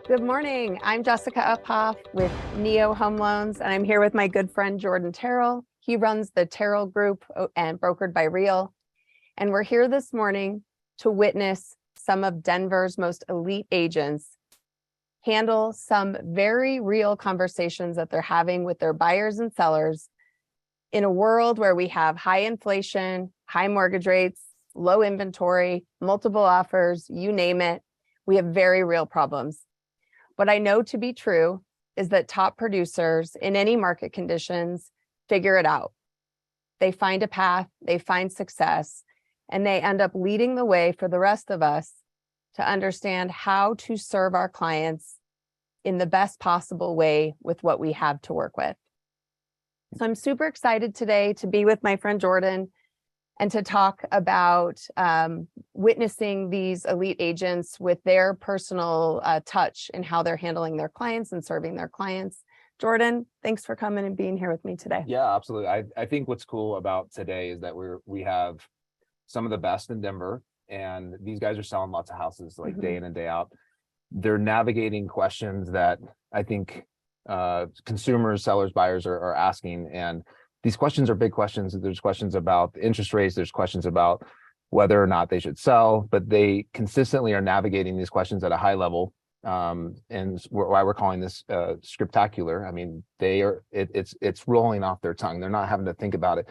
Good morning. I'm Jessica Uphoff with Neo Home Loans, and I'm here with my good friend Jordan Terrell. He runs the Terrell Group and Brokered by Real. And we're here this morning to witness some of Denver's most elite agents handle some very real conversations that they're having with their buyers and sellers in a world where we have high inflation, high mortgage rates, low inventory, multiple offers, you name it. We have very real problems. What I know to be true is that top producers in any market conditions figure it out. They find a path, they find success, and they end up leading the way for the rest of us to understand how to serve our clients in the best possible way with what we have to work with. So I'm super excited today to be with my friend Jordan and to talk about witnessing these elite agents with their personal touch and how they're handling their clients and serving their clients. Jordan, thanks for coming and being here with me today. Yeah, absolutely. I think what's cool about today is that we have some of the best in Denver, and these guys are selling lots of houses like day in and day out. They're navigating questions that I think consumers, sellers, buyers are asking, and these questions are big questions. There's questions about interest rates. There's questions about whether or not they should sell, but they consistently are navigating these questions at a high level. And why we're calling this Script-Tacular. I mean, it's rolling off their tongue. They're not having to think about it.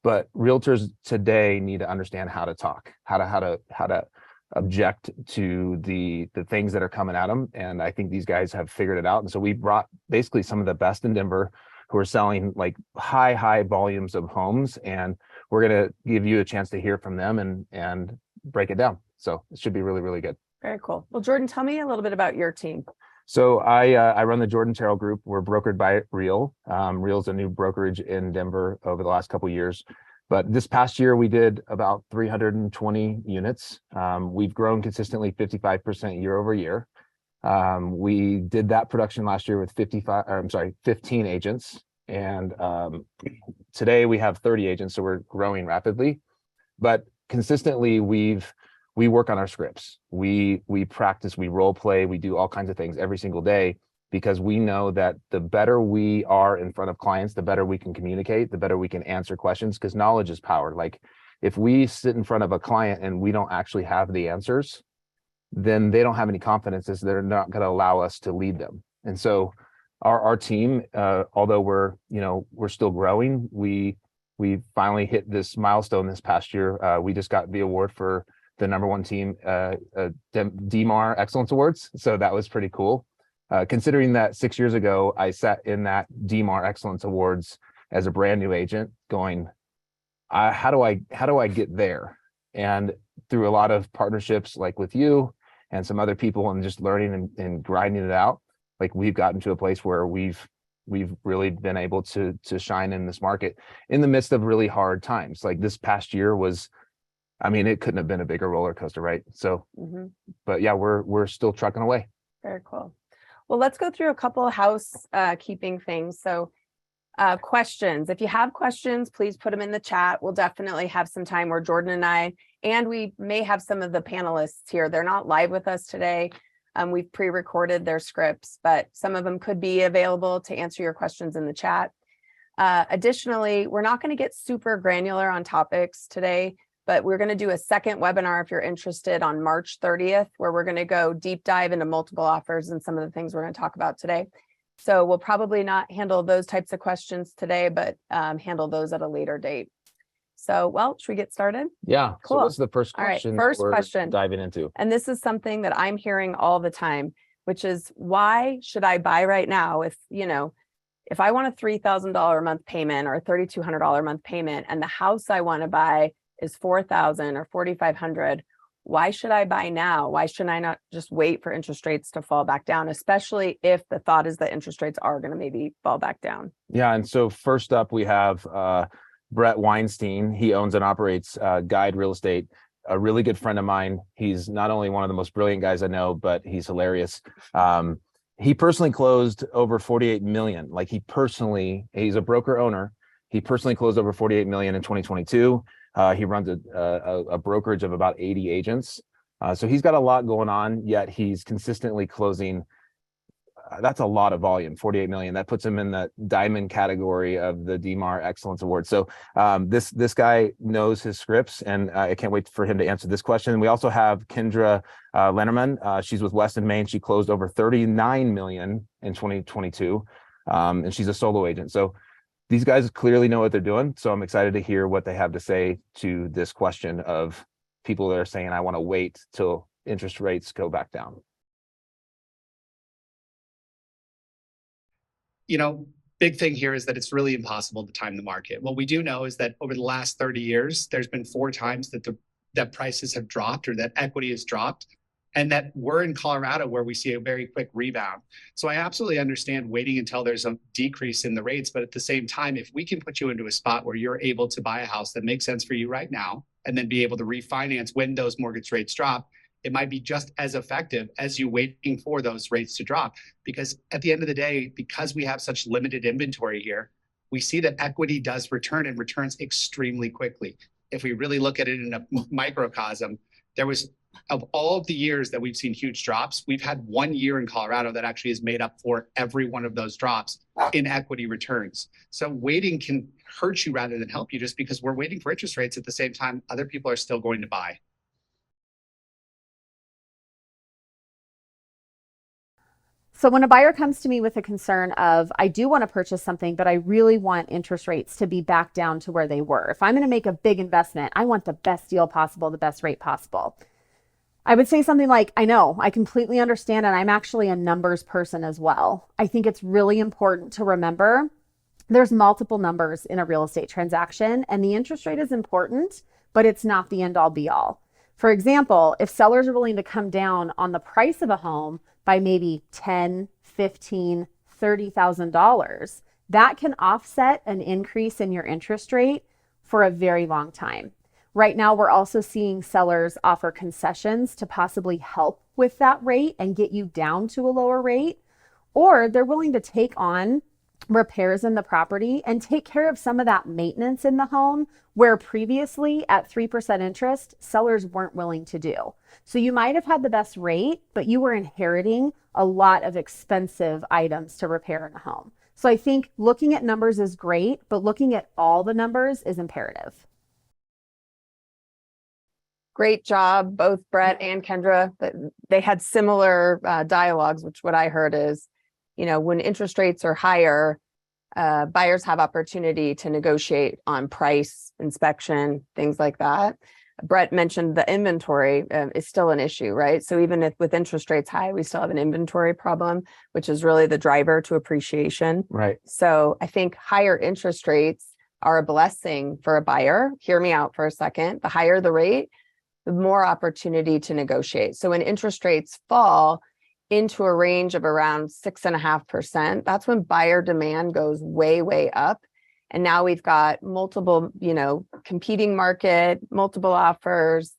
But realtors today need to understand how to talk, how to object to the things that are coming at them. And I think these guys have figured it out. And so we brought basically some of the best in Denver who are selling like high volumes of homes, and we're going to give you a chance to hear from them and break it down. So it should be really, really good. Very cool. Well, Jordan, tell me a little bit about your team. So I run the Jordan Terrell Group. We're brokered by Real. Real's a new brokerage in Denver over the last couple of years. But this past year, we did about 320 units. We've grown consistently 55% year over year. We did that production last year with 15 agents. And today we have 30 agents, so we're growing rapidly. But consistently, we work on our scripts. We practice, we role play, we do all kinds of things every single day, because we know that the better we are in front of clients, the better we can communicate, the better we can answer questions, because knowledge is power. Like if we sit in front of a client and we don't actually have the answers, then they don't have any confidence, as they're not going to allow us to lead them. And so our team, although we're still growing, we finally hit this milestone this past year. We just got the award for the #1 team, DMAR Excellence Awards. So that was pretty cool. Considering that 6 years ago, I sat in that DMAR Excellence Awards as a brand new agent going, how do I get there? And through a lot of partnerships like with you and some other people, and just learning and grinding it out, like we've gotten to a place where we've really been able to shine in this market in the midst of really hard times. Like this past year was, I mean, it couldn't have been a bigger roller coaster, right? So, but yeah, we're still trucking away. Very cool. Well, let's go through a couple of housekeeping things. So questions. If you have questions, please put them in the chat. We'll definitely have some time where Jordan and we may have some of the panelists here. They're not live with us today. We've pre-recorded their scripts, but some of them could be available to answer your questions in the chat. Additionally, we're not going to get super granular on topics today, but we're going to do a second webinar if you're interested on March 30th, where we're going to go deep dive into multiple offers and some of the things we're going to talk about today. So we'll probably not handle those types of questions today, but handle those at a later date. So, well, should we get started? Yeah. Cool. So what's the first question? All right, first question diving into? And this is something that I'm hearing all the time, which is, why should I buy right now if I want a $3,000 a month payment or a $3,200 a month payment, and the house I want to buy is $4,000 or $4,500? Why should I buy now? Why shouldn't I not just wait for interest rates to fall back down, especially if the thought is that interest rates are going to maybe fall back down? Yeah. And so first up, we have Brett Weinstein. He owns and operates Guide Real Estate, a really good friend of mine. He's not only one of the most brilliant guys I know, but he's hilarious. He personally closed over 48 million. Like he's a broker owner. He personally closed over 48 million in 2022. He runs a brokerage of about 80 agents. So he's got a lot going on, yet he's consistently closing that's a lot of volume, 48 million. That puts him in the diamond category of the DMAR Excellence Award. So this guy knows his scripts, and I can't wait for him to answer this question. We also have Kendra Lanterman. She's with Weston, Maine. She closed over 39 million in 2022, and she's a solo agent. So these guys clearly know what they're doing. So I'm excited to hear what they have to say to this question of people that are saying, I want to wait till interest rates go back down. You know, big thing here is that it's really impossible to time the market. What we do know is that over the last 30 years, there's been 4 times that prices have dropped, or that equity has dropped, and that we're in Colorado where we see a very quick rebound. So I absolutely understand waiting until there's a decrease in the rates, but at the same time, if we can put you into a spot where you're able to buy a house that makes sense for you right now, and then be able to refinance when those mortgage rates drop, it might be just as effective as you waiting for those rates to drop. Because at the end of the day, because we have such limited inventory here, we see that equity does return, and returns extremely quickly. If we really look at it in a microcosm, there was, of all of the years that we've seen huge drops, we've had 1 year in Colorado that actually has made up for every one of those drops in equity returns. So waiting can hurt you rather than help you, just because we're waiting for interest rates at the same time other people are still going to buy. So when a buyer comes to me with a concern of, I do want to purchase something, but I really want interest rates to be back down to where they were. If I'm going to make a big investment, I want the best deal possible, the best rate possible. I would say something like, I know, I completely understand, and I'm actually a numbers person as well. I think it's really important to remember there's multiple numbers in a real estate transaction, and the interest rate is important, but it's not the end all be all. For example, if sellers are willing to come down on the price of a home by maybe $10,000, $15,000, $30,000, that can offset an increase in your interest rate for a very long time. Right now, we're also seeing sellers offer concessions to possibly help with that rate and get you down to a lower rate, or they're willing to take on repairs in the property and take care of some of that maintenance in the home, where previously at 3% interest, sellers weren't willing to do. So you might have had the best rate, but you were inheriting a lot of expensive items to repair in a home. So I think looking at numbers is great, but looking at all the numbers is imperative. Great job, both Brett and Kendra. They had similar dialogues, which what I heard is, when interest rates are higher, buyers have opportunity to negotiate on price, inspection, things like that. Brett mentioned the inventory is still an issue, right? So even if with interest rates high, we still have an inventory problem, which is really the driver to appreciation. Right. So I think higher interest rates are a blessing for a buyer. Hear me out for a second. The higher the rate, the more opportunity to negotiate. So when interest rates fall into a range of around 6.5%, that's when buyer demand goes way, way up. And now we've got multiple, competing market, multiple offers,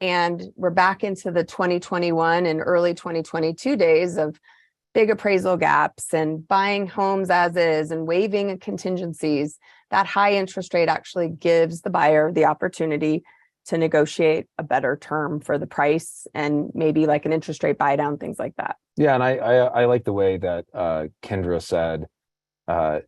and we're back into the 2021 and early 2022 days of big appraisal gaps and buying homes as is and waiving contingencies. That high interest rate actually gives the buyer the opportunity to negotiate a better term for the price and maybe like an interest rate buy down, things like that. Yeah, and I like the way that Kendra said,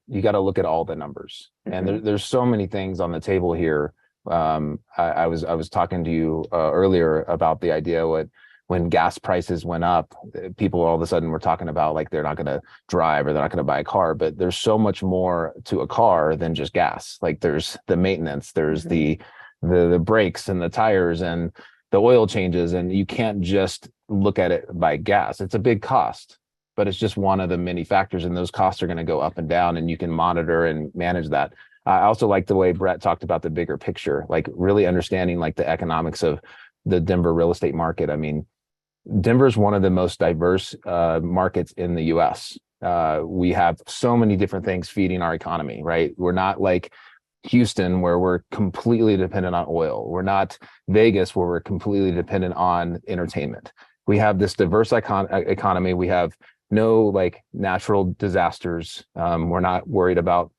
you got to look at all the numbers, and there's so many things on the table here. I was talking to you earlier about the idea when gas prices went up, people all of a sudden were talking about like they're not going to drive or they're not going to buy a car, but there's so much more to a car than just gas. Like there's the maintenance, there's the brakes and the tires and the oil changes, and you can't just look at it by gas. It's a big cost, but it's just one of the many factors, and those costs are going to go up and down, and you can monitor and manage that. I also like the way Brett talked about the bigger picture, like really understanding like the economics of the Denver real estate market. I mean, Denver is one of the most diverse markets in the US. We have so many different things feeding our economy, right? We're not like Houston, where we're completely dependent on oil. We're not Vegas, where we're completely dependent on entertainment. We have this diverse economy. We have no like natural disasters. We're not worried about,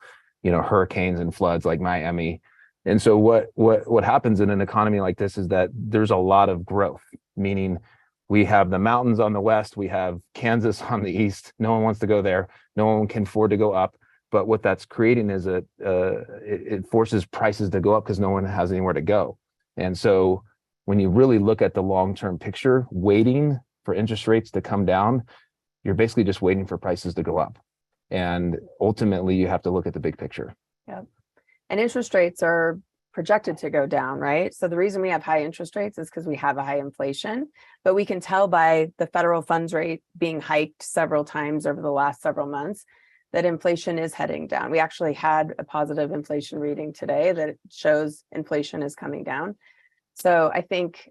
hurricanes and floods like Miami. And so what happens in an economy like this is that there's a lot of growth, meaning We have the mountains on the west, we have Kansas on the east. No one wants to go there. No one can afford to go up. But what that's creating is it forces prices to go up because no one has anywhere to go. And so when you really look at the long-term picture, waiting for interest rates to come down, you're basically just waiting for prices to go up. And ultimately, you have to look at the big picture. Yeah. And interest rates are projected to go down, right? So the reason we have high interest rates is because we have a high inflation, but we can tell by the federal funds rate being hiked several times over the last several months that inflation is heading down. We actually had a positive inflation reading today that shows inflation is coming down. So I think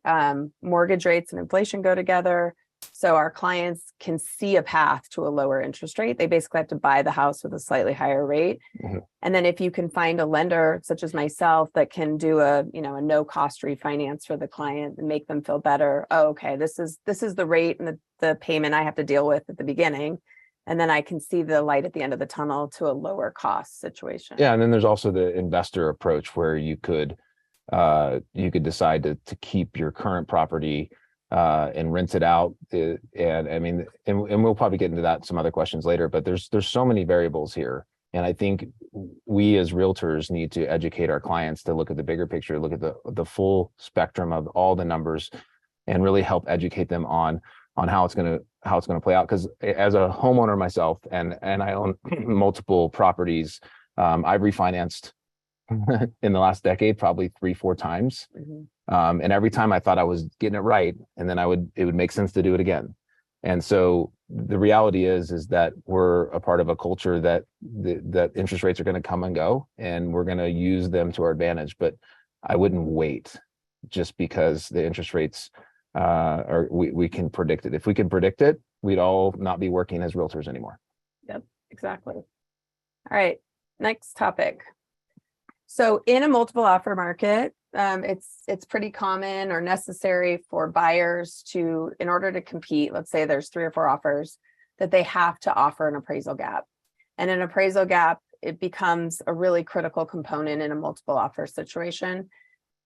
mortgage rates and inflation go together. So our clients can see a path to a lower interest rate. They basically have to buy the house with a slightly higher rate. Mm-hmm. And then if you can find a lender such as myself that can do a no cost refinance for the client and make them feel better. Oh, okay, this is the rate and the payment I have to deal with at the beginning. And then I can see the light at the end of the tunnel to a lower cost situation. Yeah, and then there's also the investor approach where you could decide to keep your current property and rent it out. And I mean, and we'll probably get into that some other questions later, but there's so many variables here. And I think we as realtors need to educate our clients to look at the bigger picture, look at the full spectrum of all the numbers, and really help educate them on how it's going to play out. Because as a homeowner myself, and I own multiple properties, I've refinanced in the last decade probably 3-4 times. Mm-hmm. And every time I thought I was getting it right, and then it would make sense to do it again. And so the reality is that we're a part of a culture that interest rates are going to come and go, and we're going to use them to our advantage. But I wouldn't wait just because the interest rates we can predict it. If we can predict it, we'd all not be working as realtors anymore. Yep, exactly. All right, next topic. So in a multiple offer market, it's pretty common or necessary for buyers to, in order to compete, let's say there's 3 or 4 offers, that they have to offer an appraisal gap. And an appraisal gap, it becomes a really critical component in a multiple offer situation.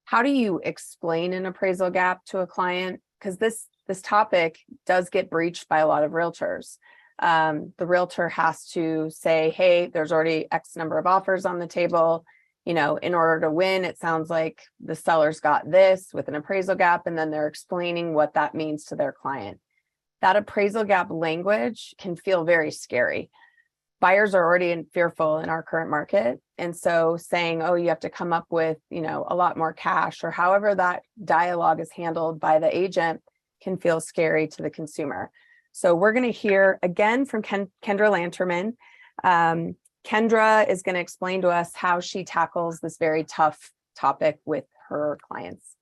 How do you explain an appraisal gap to a client? Because this topic does get breached by a lot of realtors. The realtor has to say, hey, there's already X number of offers on the table. In order to win, it sounds like the seller's got this with an appraisal gap, and then they're explaining what that means to their client. That appraisal gap language can feel very scary. Buyers are already fearful in our current market. And so saying, oh, you have to come up with, a lot more cash, or however that dialogue is handled by the agent, can feel scary to the consumer. So we're going to hear again from Kendra Lanterman. Kendra is going to explain to us how she tackles this very tough topic with her clients.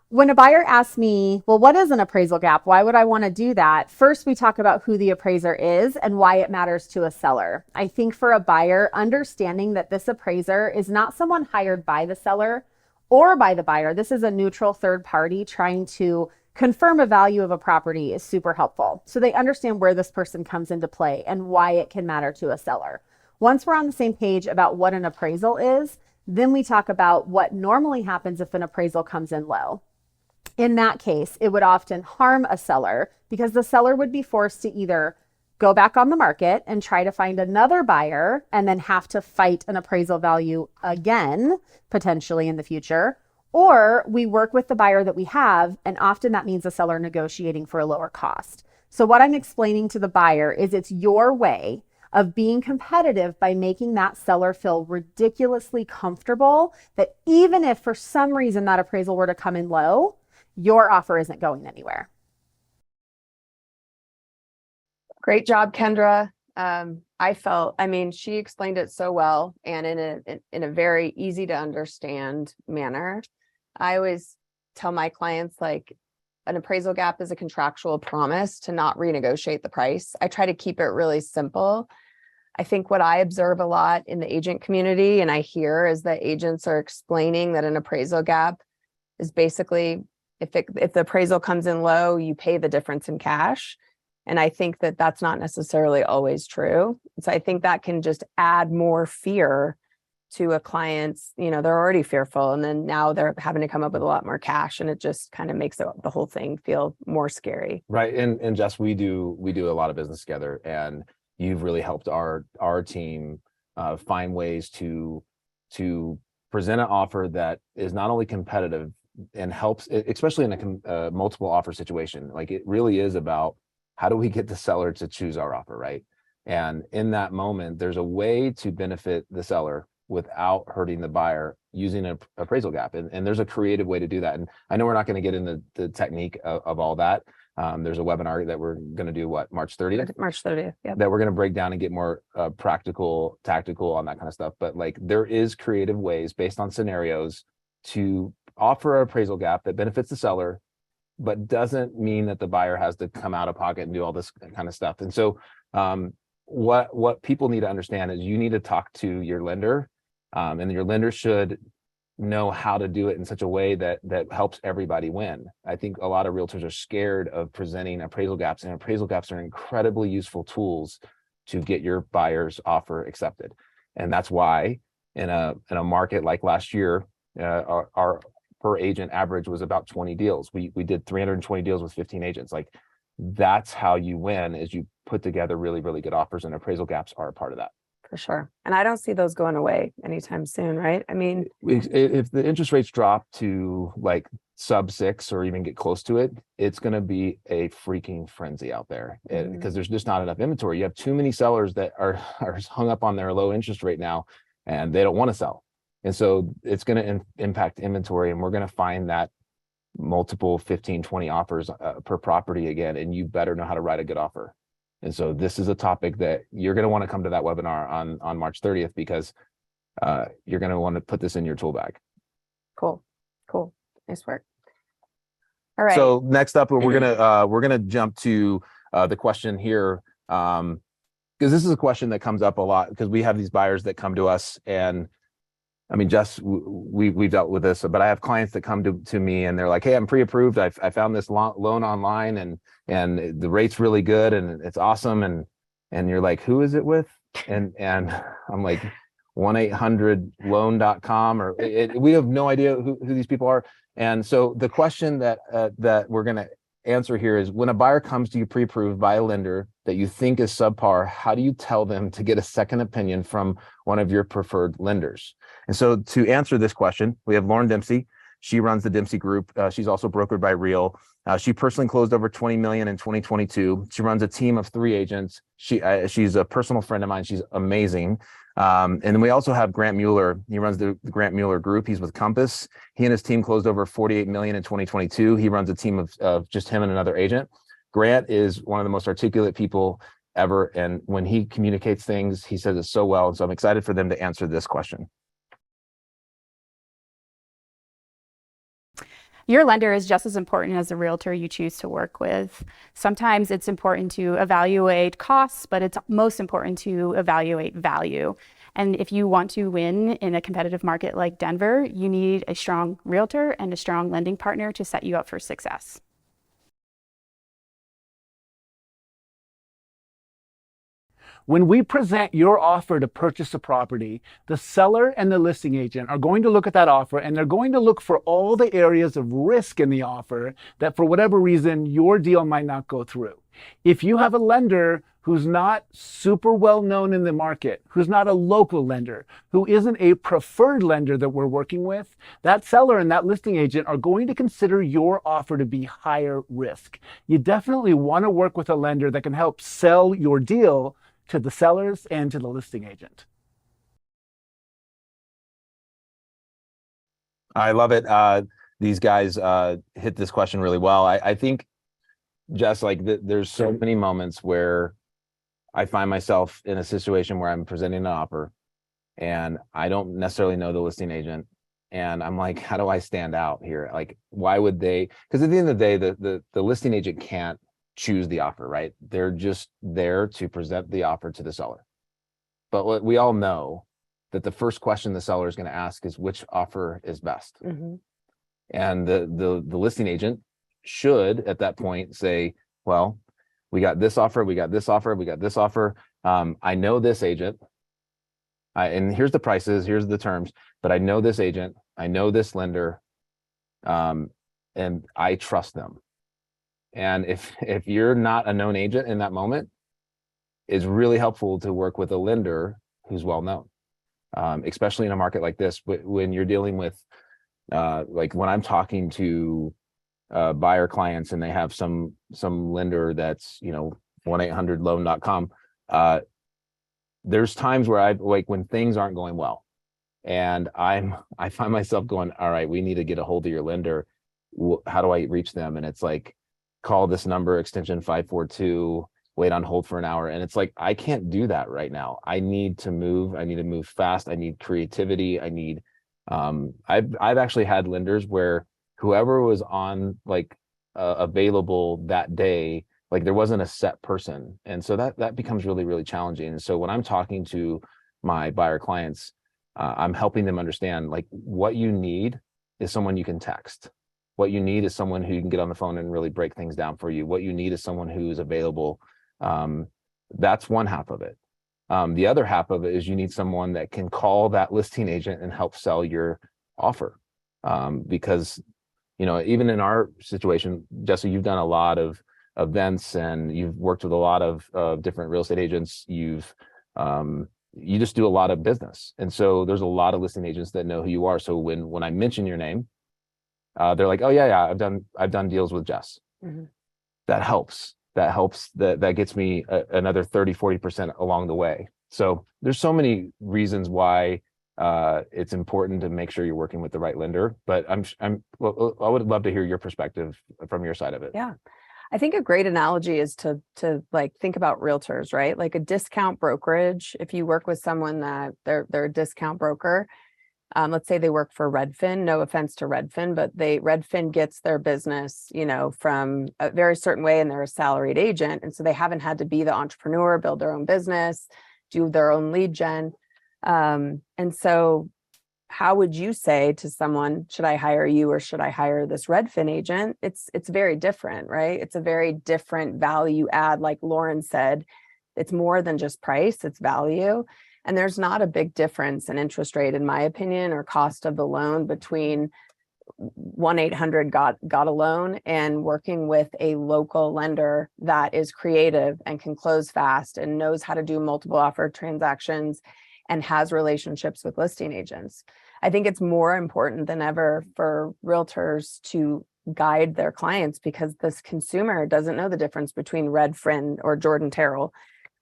When a buyer asks me, well, what is an appraisal gap? Why would I want to do that? First, we talk about who the appraiser is and why it matters to a seller. I think for a buyer, understanding that this appraiser is not someone hired by the seller or by the buyer. This is a neutral third party trying to confirm a value of a property is super helpful. So they understand where this person comes into play and why it can matter to a seller. Once we're on the same page about what an appraisal is, then we talk about what normally happens if an appraisal comes in low. In that case, it would often harm a seller because the seller would be forced to either go back on the market and try to find another buyer and then have to fight an appraisal value again, potentially in the future. Or we work with the buyer that we have, and often that means the seller negotiating for a lower cost. So what I'm explaining to the buyer is it's your way of being competitive by making that seller feel ridiculously comfortable that even if for some reason that appraisal were to come in low, your offer isn't going anywhere. Great job, Kendra. She explained it so well and in a very easy to understand manner. I always tell my clients, like, an appraisal gap is a contractual promise to not renegotiate the price. I try to keep it really simple. I think what I observe a lot in the agent community and I hear is that agents are explaining that an appraisal gap is basically if the appraisal comes in low, you pay the difference in cash. And I think that that's not necessarily always true. So I think that can just add more fear to a client's, they're already fearful, and then now they're having to come up with a lot more cash, and it just kind of makes the whole thing feel more scary. Right. And Jess, we do a lot of business together, and you've really helped our team find ways to present an offer that is not only competitive and helps, especially in a multiple offer situation. Like, it really is about, how do we get the seller to choose our offer, right? And in that moment, there's a way to benefit the seller without hurting the buyer using an appraisal gap. And there's a creative way to do that. And I know we're not going to get into the technique of all that. There's a webinar that we're going to do, March 30th? March 30th, yeah. That we're going to break down and get more practical, tactical on that kind of stuff. But like, there is creative ways based on scenarios to offer an appraisal gap that benefits the seller, but doesn't mean that the buyer has to come out of pocket and do all this kind of stuff. And so what people need to understand is, you need to talk to your lender, and your lender should know how to do it in such a way that helps everybody win. I think a lot of realtors are scared of presenting appraisal gaps, and appraisal gaps are incredibly useful tools to get your buyer's offer accepted. And that's why in a market like last year, our per agent average was about 20 deals. We did 320 deals with 15 agents. Like, that's how you win, is you put together really, really good offers, and appraisal gaps are a part of that. For sure. And I don't see those going away anytime soon, right? I mean, if the interest rates drop to like sub 6 or even get close to it, it's going to be a freaking frenzy out there, because there's just not enough inventory. You have too many sellers that are hung up on their low interest rate now, and they don't want to sell. And so it's going to impact inventory, and we're going to find that multiple 15, 20 offers per property again, and you better know how to write a good offer. And so this is a topic that you're going to want to come to that webinar on March 30th, because you're going to want to put this in your tool bag. Cool. Nice work. All right. So next up, we're gonna jump to the question here, because this is a question that comes up a lot, because we have these buyers that come to us, and I mean, Jess, we've dealt with this, but I have clients that come to me and they're like, "Hey, I'm pre-approved. I found this loan online, and the rate's really good, and it's awesome." And you're like, "Who is it with?" And I'm like, 1-800-loan.com, or we have no idea who these people are. And so the question that we're going to answer here is, when a buyer comes to you pre-approved by a lender that you think is subpar, how do you tell them to get a second opinion from one of your preferred lenders? And so to answer this question, we have Lauryn Dempsey. She runs the Dempsey Group. She's also brokered by Real. She personally closed over 20 million in 2022. She runs a team of 3 agents. She's a personal friend of mine. She's amazing. And then we also have Grant Muller. He runs the Grant Muller Group. He's with Compass. He and his team closed over 48 million in 2022. He runs a team of just him and another agent. Grant is one of the most articulate people ever. And when he communicates things, he says it so well. And so I'm excited for them to answer this question. Your lender is just as important as the realtor you choose to work with. Sometimes it's important to evaluate costs, but it's most important to evaluate value. And if you want to win in a competitive market like Denver, you need a strong realtor and a strong lending partner to set you up for success. When we present your offer to purchase a property, the seller and the listing agent are going to look at that offer, and they're going to look for all the areas of risk in the offer that for whatever reason your deal might not go through. If you have a lender who's not super well known in the market, who's not a local lender, who isn't a preferred lender that we're working with, that seller and that listing agent are going to consider your offer to be higher risk. You definitely want to work with a lender that can help sell your deal to the sellers and to the listing agent. I love it. These guys hit this question really well. I think, Jess, like there's so many moments where I find myself in a situation where I'm presenting an offer and I don't necessarily know the listing agent. And I'm like, how do I stand out here? Like, why would they? Because at the end of the day, the listing agent can't choose the offer, right? They're just there to present the offer to the seller. But what we all know that the first question the seller is going to ask is, which offer is best? Mm-hmm. And the listing agent should at that point say, well, we got this offer, we got this offer, we got this offer. I know this agent. And here's the prices, here's the terms, but I know this agent, I know this lender, and I trust them. And if you're not a known agent in that moment, it's really helpful to work with a lender who's well known, especially in a market like this. When you're dealing with, like when I'm talking to buyer clients and they have some lender that's 1-800loan.com, there's times where I like when things aren't going well, and I find myself going, all right, we need to get a hold of your lender. How do I reach them? And it's like, call this number, extension 542, wait on hold for an hour. And it's like, I can't do that right now. I need to move fast. I need creativity. I need, I've actually had lenders where whoever was on like available that day, like there wasn't a set person. And so that becomes really, really challenging. And so when I'm talking to my buyer clients, I'm helping them understand like what you need is someone you can text. What you need is someone who can get on the phone and really break things down for you. What you need is someone who's available. That's one half of it. The other half of it is you need someone that can call that listing agent and help sell your offer. Because, even in our situation, Jesse, you've done a lot of events and you've worked with a lot of different real estate agents. You just do a lot of business. And so there's a lot of listing agents that know who you are. So when I mention your name, they're like, oh yeah, I've done deals with Jess. Mm-hmm. That helps. That gets me another 30-40% along the way. So there's so many reasons why it's important to make sure you're working with the right lender. But I would love to hear your perspective from your side of it. Yeah. I think a great analogy is to like think about realtors, right? Like a discount brokerage. If you work with someone that they're a discount broker, let's say they work for Redfin, no offense to Redfin, but Redfin gets their business, from a very certain way, and they're a salaried agent. And so they haven't had to be the entrepreneur, build their own business, do their own lead gen. And so how would you say to someone, should I hire you or should I hire this Redfin agent? It's very different, right? It's a very different value add. Like Lauryn said, it's more than just price, it's value. And there's not a big difference in interest rate, in my opinion, or cost of the loan between 1-800 got a loan and working with a local lender that is creative and can close fast and knows how to do multiple offer transactions and has relationships with listing agents. I think it's more important than ever for realtors to guide their clients, because this consumer doesn't know the difference between Redfin or Jordan Terrell,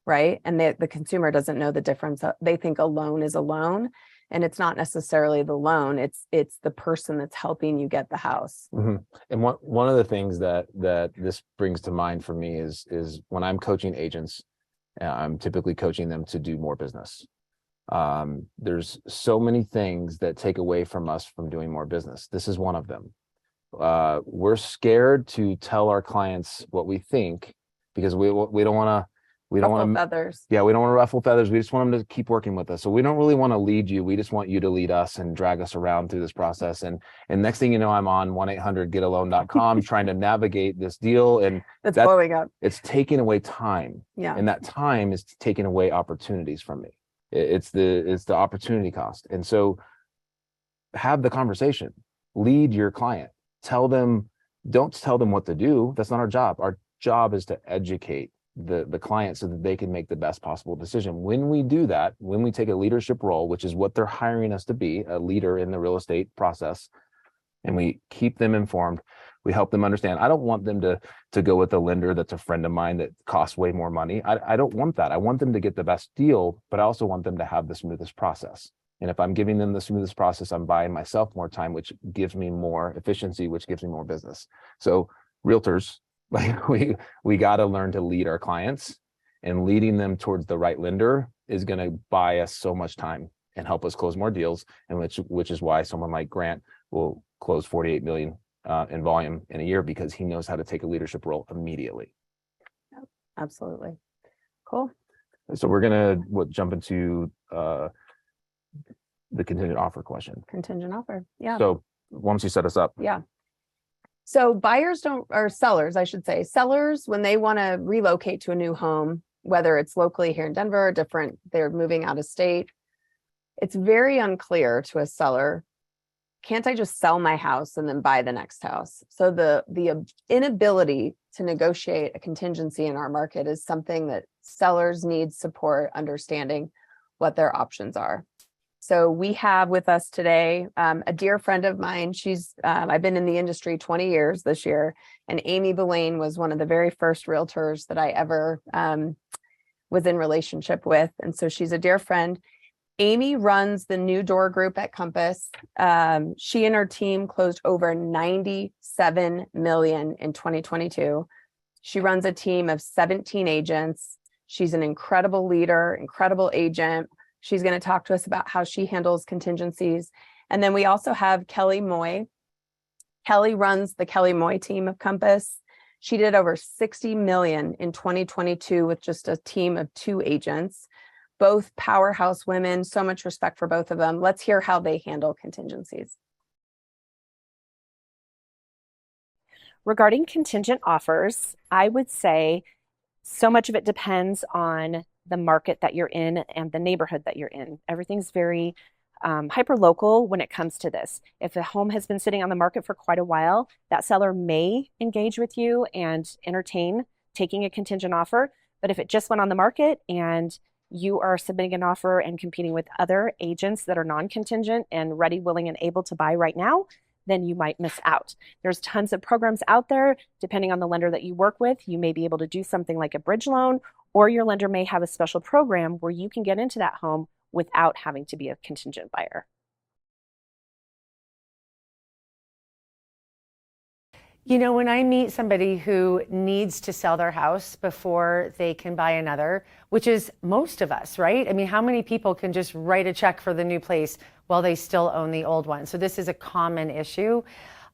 right? And the consumer doesn't know the difference. They think a loan is a loan, and it's not necessarily the loan. It's the person that's helping you get the house. Mm-hmm. And one of the things that this brings to mind for me is when I'm coaching agents, I'm typically coaching them to do more business. There's so many things that take away from us from doing more business. This is one of them. We're scared to tell our clients what we think because we don't want to. We don't want to feathers. Yeah, we don't want to ruffle feathers. We just want them to keep working with us. So we don't really want to lead you. We just want you to lead us and drag us around through this process. And next thing you know, I'm on 1-800getalone.com trying to navigate this deal, and that's blowing up. It's taking away time. Yeah, and that time is taking away opportunities from me. It's the opportunity cost. And so, have the conversation. Lead your client. Tell them. Don't tell them what to do. That's not our job. Our job is to educate the client so that they can make the best possible decision. When we do that, when we take a leadership role, which is what they're hiring us to be, a leader in the real estate process, and we keep them informed, we help them understand. I don't want them to go with a lender that's a friend of mine that costs way more money. I don't want that. I want them to get the best deal, but I also want them to have the smoothest process. And if I'm giving them the smoothest process, I'm buying myself more time, which gives me more efficiency, which gives me more business. So realtors, like we got to learn to lead our clients, and leading them towards the right lender is going to buy us so much time and help us close more deals. And which is why someone like Grant will close 48 million in volume in a year, because he knows how to take a leadership role immediately. Yep, absolutely. Cool. So we're going to jump into the contingent offer question. Contingent offer. Yeah. So once you set us up. Yeah. So sellers, I should say, sellers, when they want to relocate to a new home, whether it's locally here in Denver or different, they're moving out of state, it's very unclear to a seller, can't I just sell my house and then buy the next house? So the inability to negotiate a contingency in our market is something that sellers need support understanding what their options are. So we have with us today a dear friend of mine. I've been in the industry 20 years this year, and Amy Ballain was one of the very first realtors that I ever was in relationship with. And so she's a dear friend. Amy runs the New Door Group at Compass. She and her team closed over 97 million in 2022. She runs a team of 17 agents. She's an incredible leader, incredible agent. She's going to talk to us about how she handles contingencies. And then we also have Kelly Moye. Kelly runs the Kelly Moye team of Compass. She did over 60 million in 2022 with just a team of 2 agents. Both powerhouse women, so much respect for both of them. Let's hear how they handle contingencies. Regarding contingent offers, I would say so much of it depends on the market that you're in and the neighborhood that you're in. Everything's very hyper-local when it comes to this. If a home has been sitting on the market for quite a while, that seller may engage with you and entertain taking a contingent offer. But if it just went on the market and you are submitting an offer and competing with other agents that are non-contingent and ready, willing, and able to buy right now, then you might miss out. There's tons of programs out there. Depending on the lender that you work with, you may be able to do something like a bridge loan, or your lender may have a special program where you can get into that home without having to be a contingent buyer. You know, when I meet somebody who needs to sell their house before they can buy another, which is most of us, right? I mean, how many people can just write a check for the new place while they still own the old one? So this is a common issue.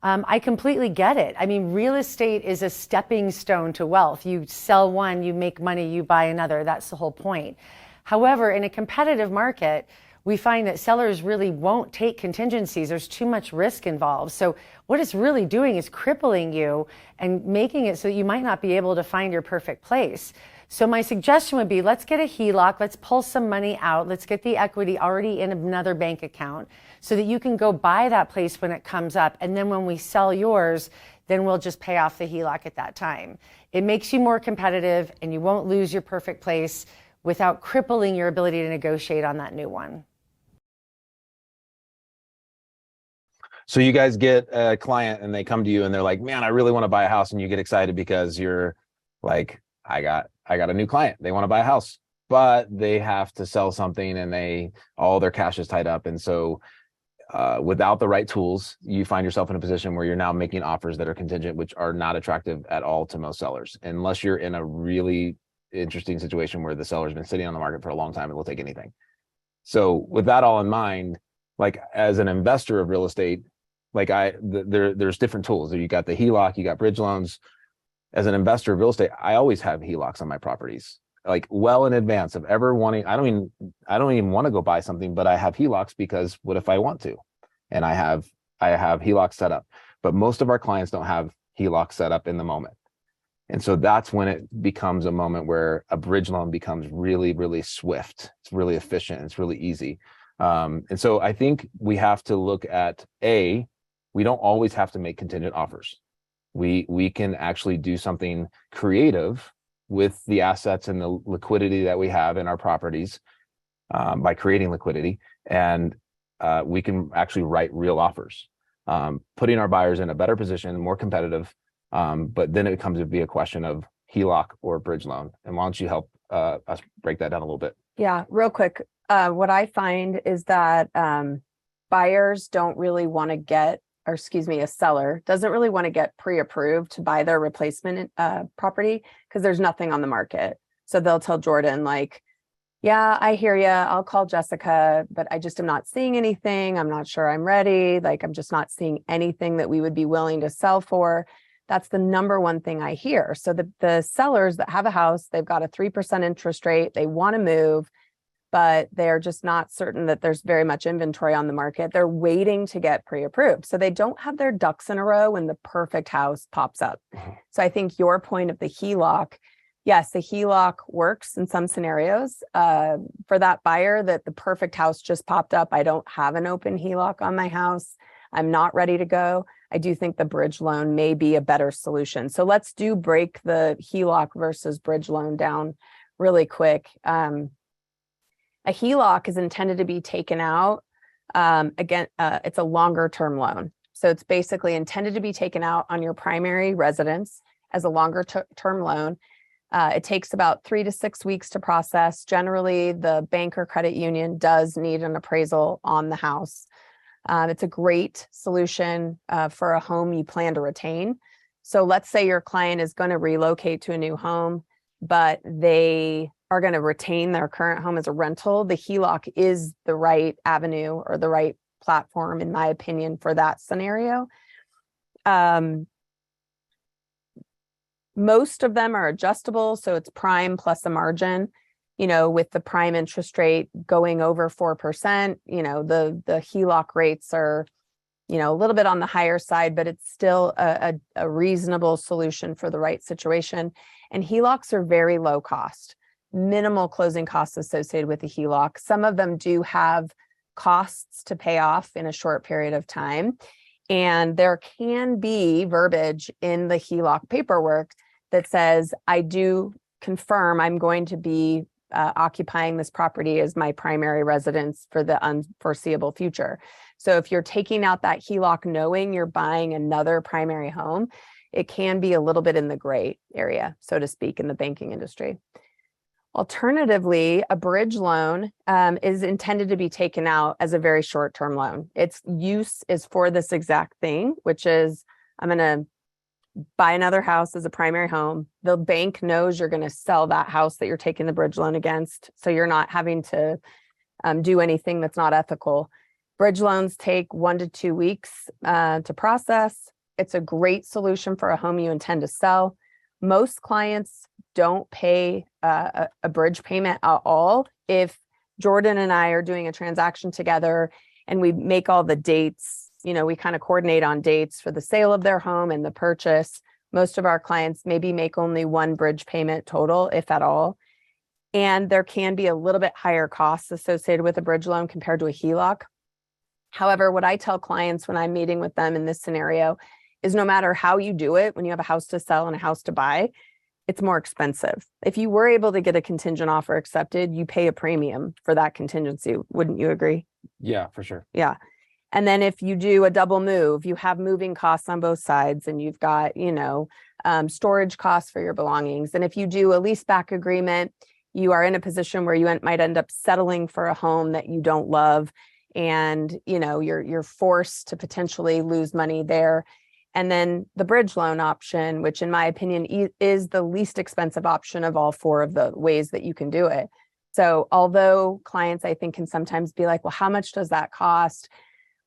I completely get it. I mean, real estate is a stepping stone to wealth. You sell one, you make money, you buy another. That's the whole point. However, in a competitive market, we find that sellers really won't take contingencies. There's too much risk involved. So what it's really doing is crippling you and making it so that you might not be able to find your perfect place. So my suggestion would be, let's get a HELOC, let's pull some money out, let's get the equity already in another bank account so that you can go buy that place when it comes up. And then when we sell yours, then we'll just pay off the HELOC at that time. It makes you more competitive and you won't lose your perfect place without crippling your ability to negotiate on that new one. So you guys get a client and they come to you and they're like, man, I really want to buy a house. And you get excited because you're like, I got a new client. They want to buy a house, but they have to sell something and all their cash is tied up. And so without the right tools, you find yourself in a position where you're now making offers that are contingent, which are not attractive at all to most sellers, unless you're in a really interesting situation where the seller's been sitting on the market for a long time and will take anything. So with that all in mind, like as an investor of real estate, like there's different tools. You got the HELOC, you got bridge loans. As an investor of real estate, I always have HELOCs on my properties, like well in advance of ever wanting. I don't even want to go buy something, but I have HELOCs because what if I want to? And I have HELOCs set up. But most of our clients don't have HELOCs set up in the moment. And so that's when it becomes a moment where a bridge loan becomes really, really swift. It's really efficient. It's really easy. And so I think we have to look at we don't always have to make contingent offers. We can actually do something creative with the assets and the liquidity that we have in our properties by creating liquidity. And we can actually write real offers, putting our buyers in a better position, more competitive. But then it comes to be a question of HELOC or bridge loan. And why don't you help us break that down a little bit? Yeah, real quick. What I find is that buyers don't really want to get, or excuse me, a seller doesn't really want to get pre-approved to buy their replacement property because there's nothing on the market. So they'll tell Jordan like, yeah, I hear you. I'll call Jessica, but I just am not seeing anything. I'm not sure I'm ready. Like, I'm just not seeing anything that we would be willing to sell for. That's the number one thing I hear. So the sellers that have a house, they've got a 3% interest rate. They want to move, but they're just not certain that there's very much inventory on the market. They're waiting to get pre-approved. So they don't have their ducks in a row when the perfect house pops up. So I think your point of the HELOC yes, a HELOC works in some scenarios. For that buyer that the perfect house just popped up, I don't have an open HELOC on my house, I'm not ready to go, I do think the bridge loan may be a better solution. So let's break the HELOC versus bridge loan down really quick. A HELOC is intended to be taken out. It's a longer term loan. So it's basically intended to be taken out on your primary residence as a longer term loan. It takes about 3 to 6 weeks to process. Generally, the bank or credit union does need an appraisal on the house. It's a great solution for a home you plan to retain. So let's say your client is going to relocate to a new home, but they are going to retain their current home as a rental. The HELOC is the right avenue or the right platform, in my opinion, for that scenario. Most of them are adjustable, so it's prime plus a margin. With the prime interest rate going over 4%, the HELOC rates are, a little bit on the higher side, but it's still a reasonable solution for the right situation. And HELOCs are very low cost, minimal closing costs associated with the HELOC. Some of them do have costs to pay off in a short period of time. And there can be verbiage in the HELOC paperwork that says, I do confirm I'm going to be occupying this property as my primary residence for the unforeseeable future. So if you're taking out that HELOC knowing you're buying another primary home, it can be a little bit in the gray area, so to speak, in the banking industry. Alternatively, a bridge loan is intended to be taken out as a very short-term loan. Its use is for this exact thing, which is I'm going to buy another house as a primary home. The bank knows you're going to sell that house that you're taking the bridge loan against, so you're not having to do anything that's not ethical. Bridge loans take 1 to 2 weeks to process. It's a great solution for a home you intend to sell. Most clients don't pay a bridge payment at all. If Jordan and I are doing a transaction together and we make all the dates, we kind of coordinate on dates for the sale of their home and the purchase, most of our clients maybe make only one bridge payment total, if at all. And there can be a little bit higher costs associated with a bridge loan compared to a HELOC. However, what I tell clients when I'm meeting with them in this scenario is no matter how you do it, when you have a house to sell and a house to buy, it's more expensive. If you were able to get a contingent offer accepted, you pay a premium for that contingency. Wouldn't you agree? Yeah, for sure. Yeah. And then if you do a double move, you have moving costs on both sides, and you've got, storage costs for your belongings. And if you do a lease back agreement, you are in a position where you might end up settling for a home that you don't love. And, you're forced to potentially lose money there. And then the bridge loan option, which in my opinion is the least expensive option of all 4 of the ways that you can do it. So although clients, I think, can sometimes be like, well, how much does that cost?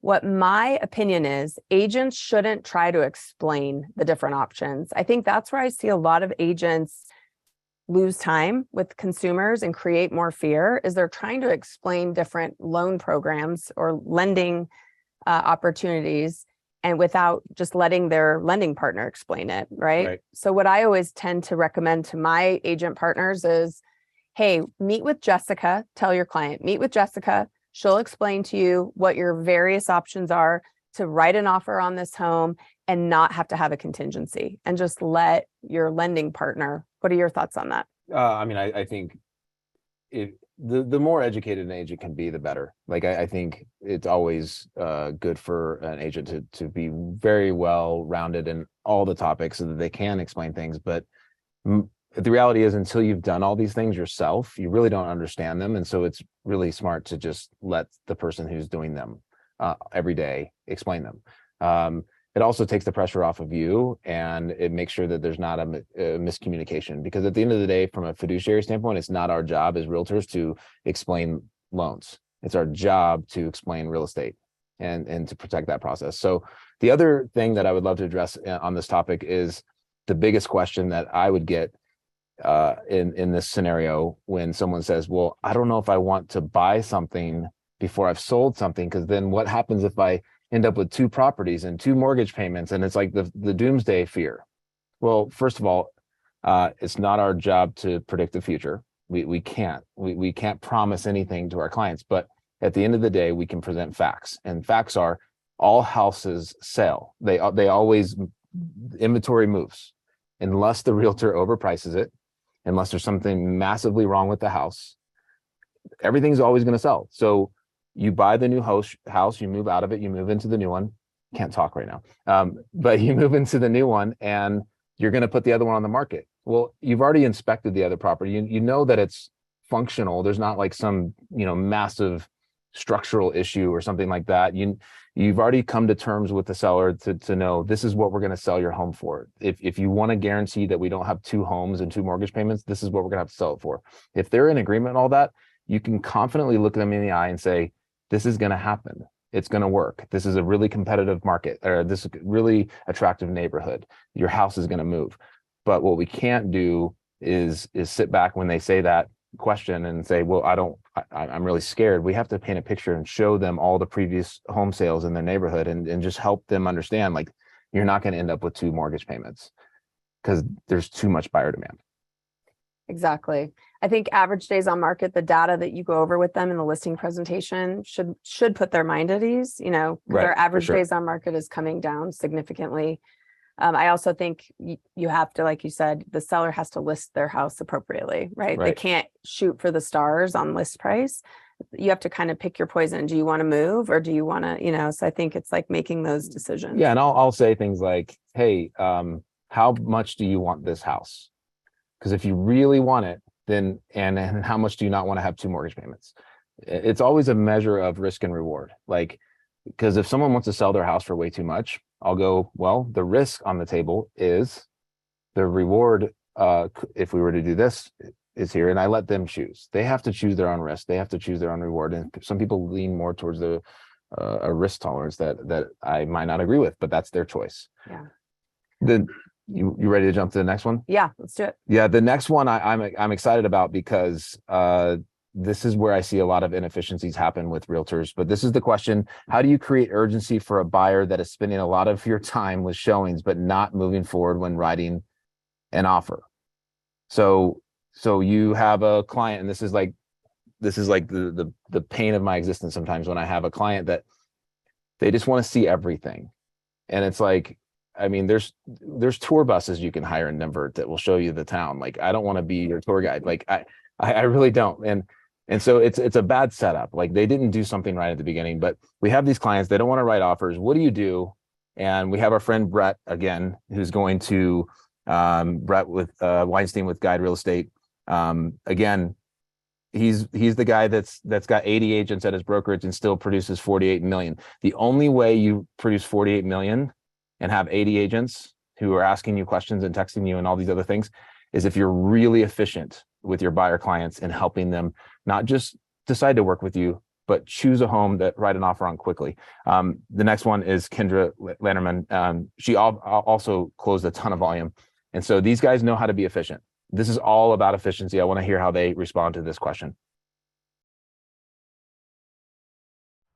What my opinion is, agents shouldn't try to explain the different options. I think that's where I see a lot of agents lose time with consumers and create more fear, is they're trying to explain different loan programs or lending opportunities, and without just letting their lending partner explain it, right? So what I always tend to recommend to my agent partners is, hey, meet with Jessica, tell your client, meet with Jessica. She'll explain to you what your various options are to write an offer on this home and not have to have a contingency, and just let your lending partner. What are your thoughts on that? I think the more educated an agent can be, the better. Like, I think it's always good for an agent to be very well rounded in all the topics so that they can explain things. But the reality is, until you've done all these things yourself, you really don't understand them. And so it's really smart to just let the person who's doing them every day explain them. It also takes the pressure off of you, and it makes sure that there's not a miscommunication, because at the end of the day, from a fiduciary standpoint, it's not our job as realtors to explain loans. It's our job to explain real estate and to protect that process. So the other thing that I would love to address on this topic is the biggest question that I would get in this scenario when someone says, well, I don't know if I want to buy something before I've sold something, because then what happens if I end up with 2 properties and 2 mortgage payments, and it's like the doomsday fear. Well, first of all, It's not our job to predict the future. We can't. We can't promise anything to our clients, but at the end of the day, we can present facts. And facts are all houses sell. They always, inventory moves unless the realtor overprices it, unless there's something massively wrong with the house. Everything's always going to sell. So you buy the new house, you move out of it, you move into the new one. Can't talk right now, but you move into the new one and you're going to put the other one on the market. Well, you've already inspected the other property. You know that it's functional. There's not like some, massive structural issue or something like that. You've already come to terms with the seller to know this is what we're going to sell your home for. If you want to guarantee that we don't have 2 homes and 2 mortgage payments, this is what we're going to have to sell it for. If they're in agreement and all that, you can confidently look them in the eye and say, this is going to happen. It's going to work. This is a really competitive market, or this is a really attractive neighborhood. Your house is going to move. But what we can't do is sit back when they say that question and say, well, I'm really scared. We have to paint a picture and show them all the previous home sales in their neighborhood and just help them understand, like, you're not going to end up with 2 mortgage payments because there's too much buyer demand. Exactly. I think average days on market, the data that you go over with them in the listing presentation should put their mind at ease. Right, their average for sure. days on market is coming down significantly. I also think you have to, like you said, the seller has to list their house appropriately, right? They can't shoot for the stars on list price. You have to kind of pick your poison. Do you want to move or do you want to, so I think it's like making those decisions. Yeah. And I'll say things like, hey, how much do you want this house? Because if you really want it, then, and how much do you not want to have 2 mortgage payments? It's always a measure of risk and reward. Like, because if someone wants to sell their house for way too much, I'll go, well, the risk on the table is the reward. If we were to do this is here, and I let them choose. They have to choose their own risk. They have to choose their own reward. And some people lean more towards a risk tolerance that I might not agree with, but that's their choice. Yeah. Then you ready to jump to the next one? Yeah, let's do it. Yeah, the next one I'm excited about because this is where I see a lot of inefficiencies happen with realtors. But this is the question: how do you create urgency for a buyer that is spending a lot of your time with showings but not moving forward when writing an offer? So you have a client, and this is like the pain of my existence sometimes when I have a client that they just want to see everything, and it's like, I mean, there's tour buses you can hire in Denver that will show you the town. Like, I don't want to be your tour guide. Like, I really don't. And so it's a bad setup. Like, they didn't do something right at the beginning. But we have these clients, they don't want to write offers. What do you do? And we have our friend Brett again, who's going to Brett with Weinstein with Guide Real Estate. Again, he's the guy that's got 80 agents at his brokerage and still produces 48 million. The only way you produce 48 million and have 80 agents who are asking you questions and texting you and all these other things is if you're really efficient with your buyer clients and helping them not just decide to work with you, but choose a home that write an offer on quickly. The next one is Kendra Lanterman. She also closed a ton of volume. And so these guys know how to be efficient. This is all about efficiency. I want to hear how they respond to this question.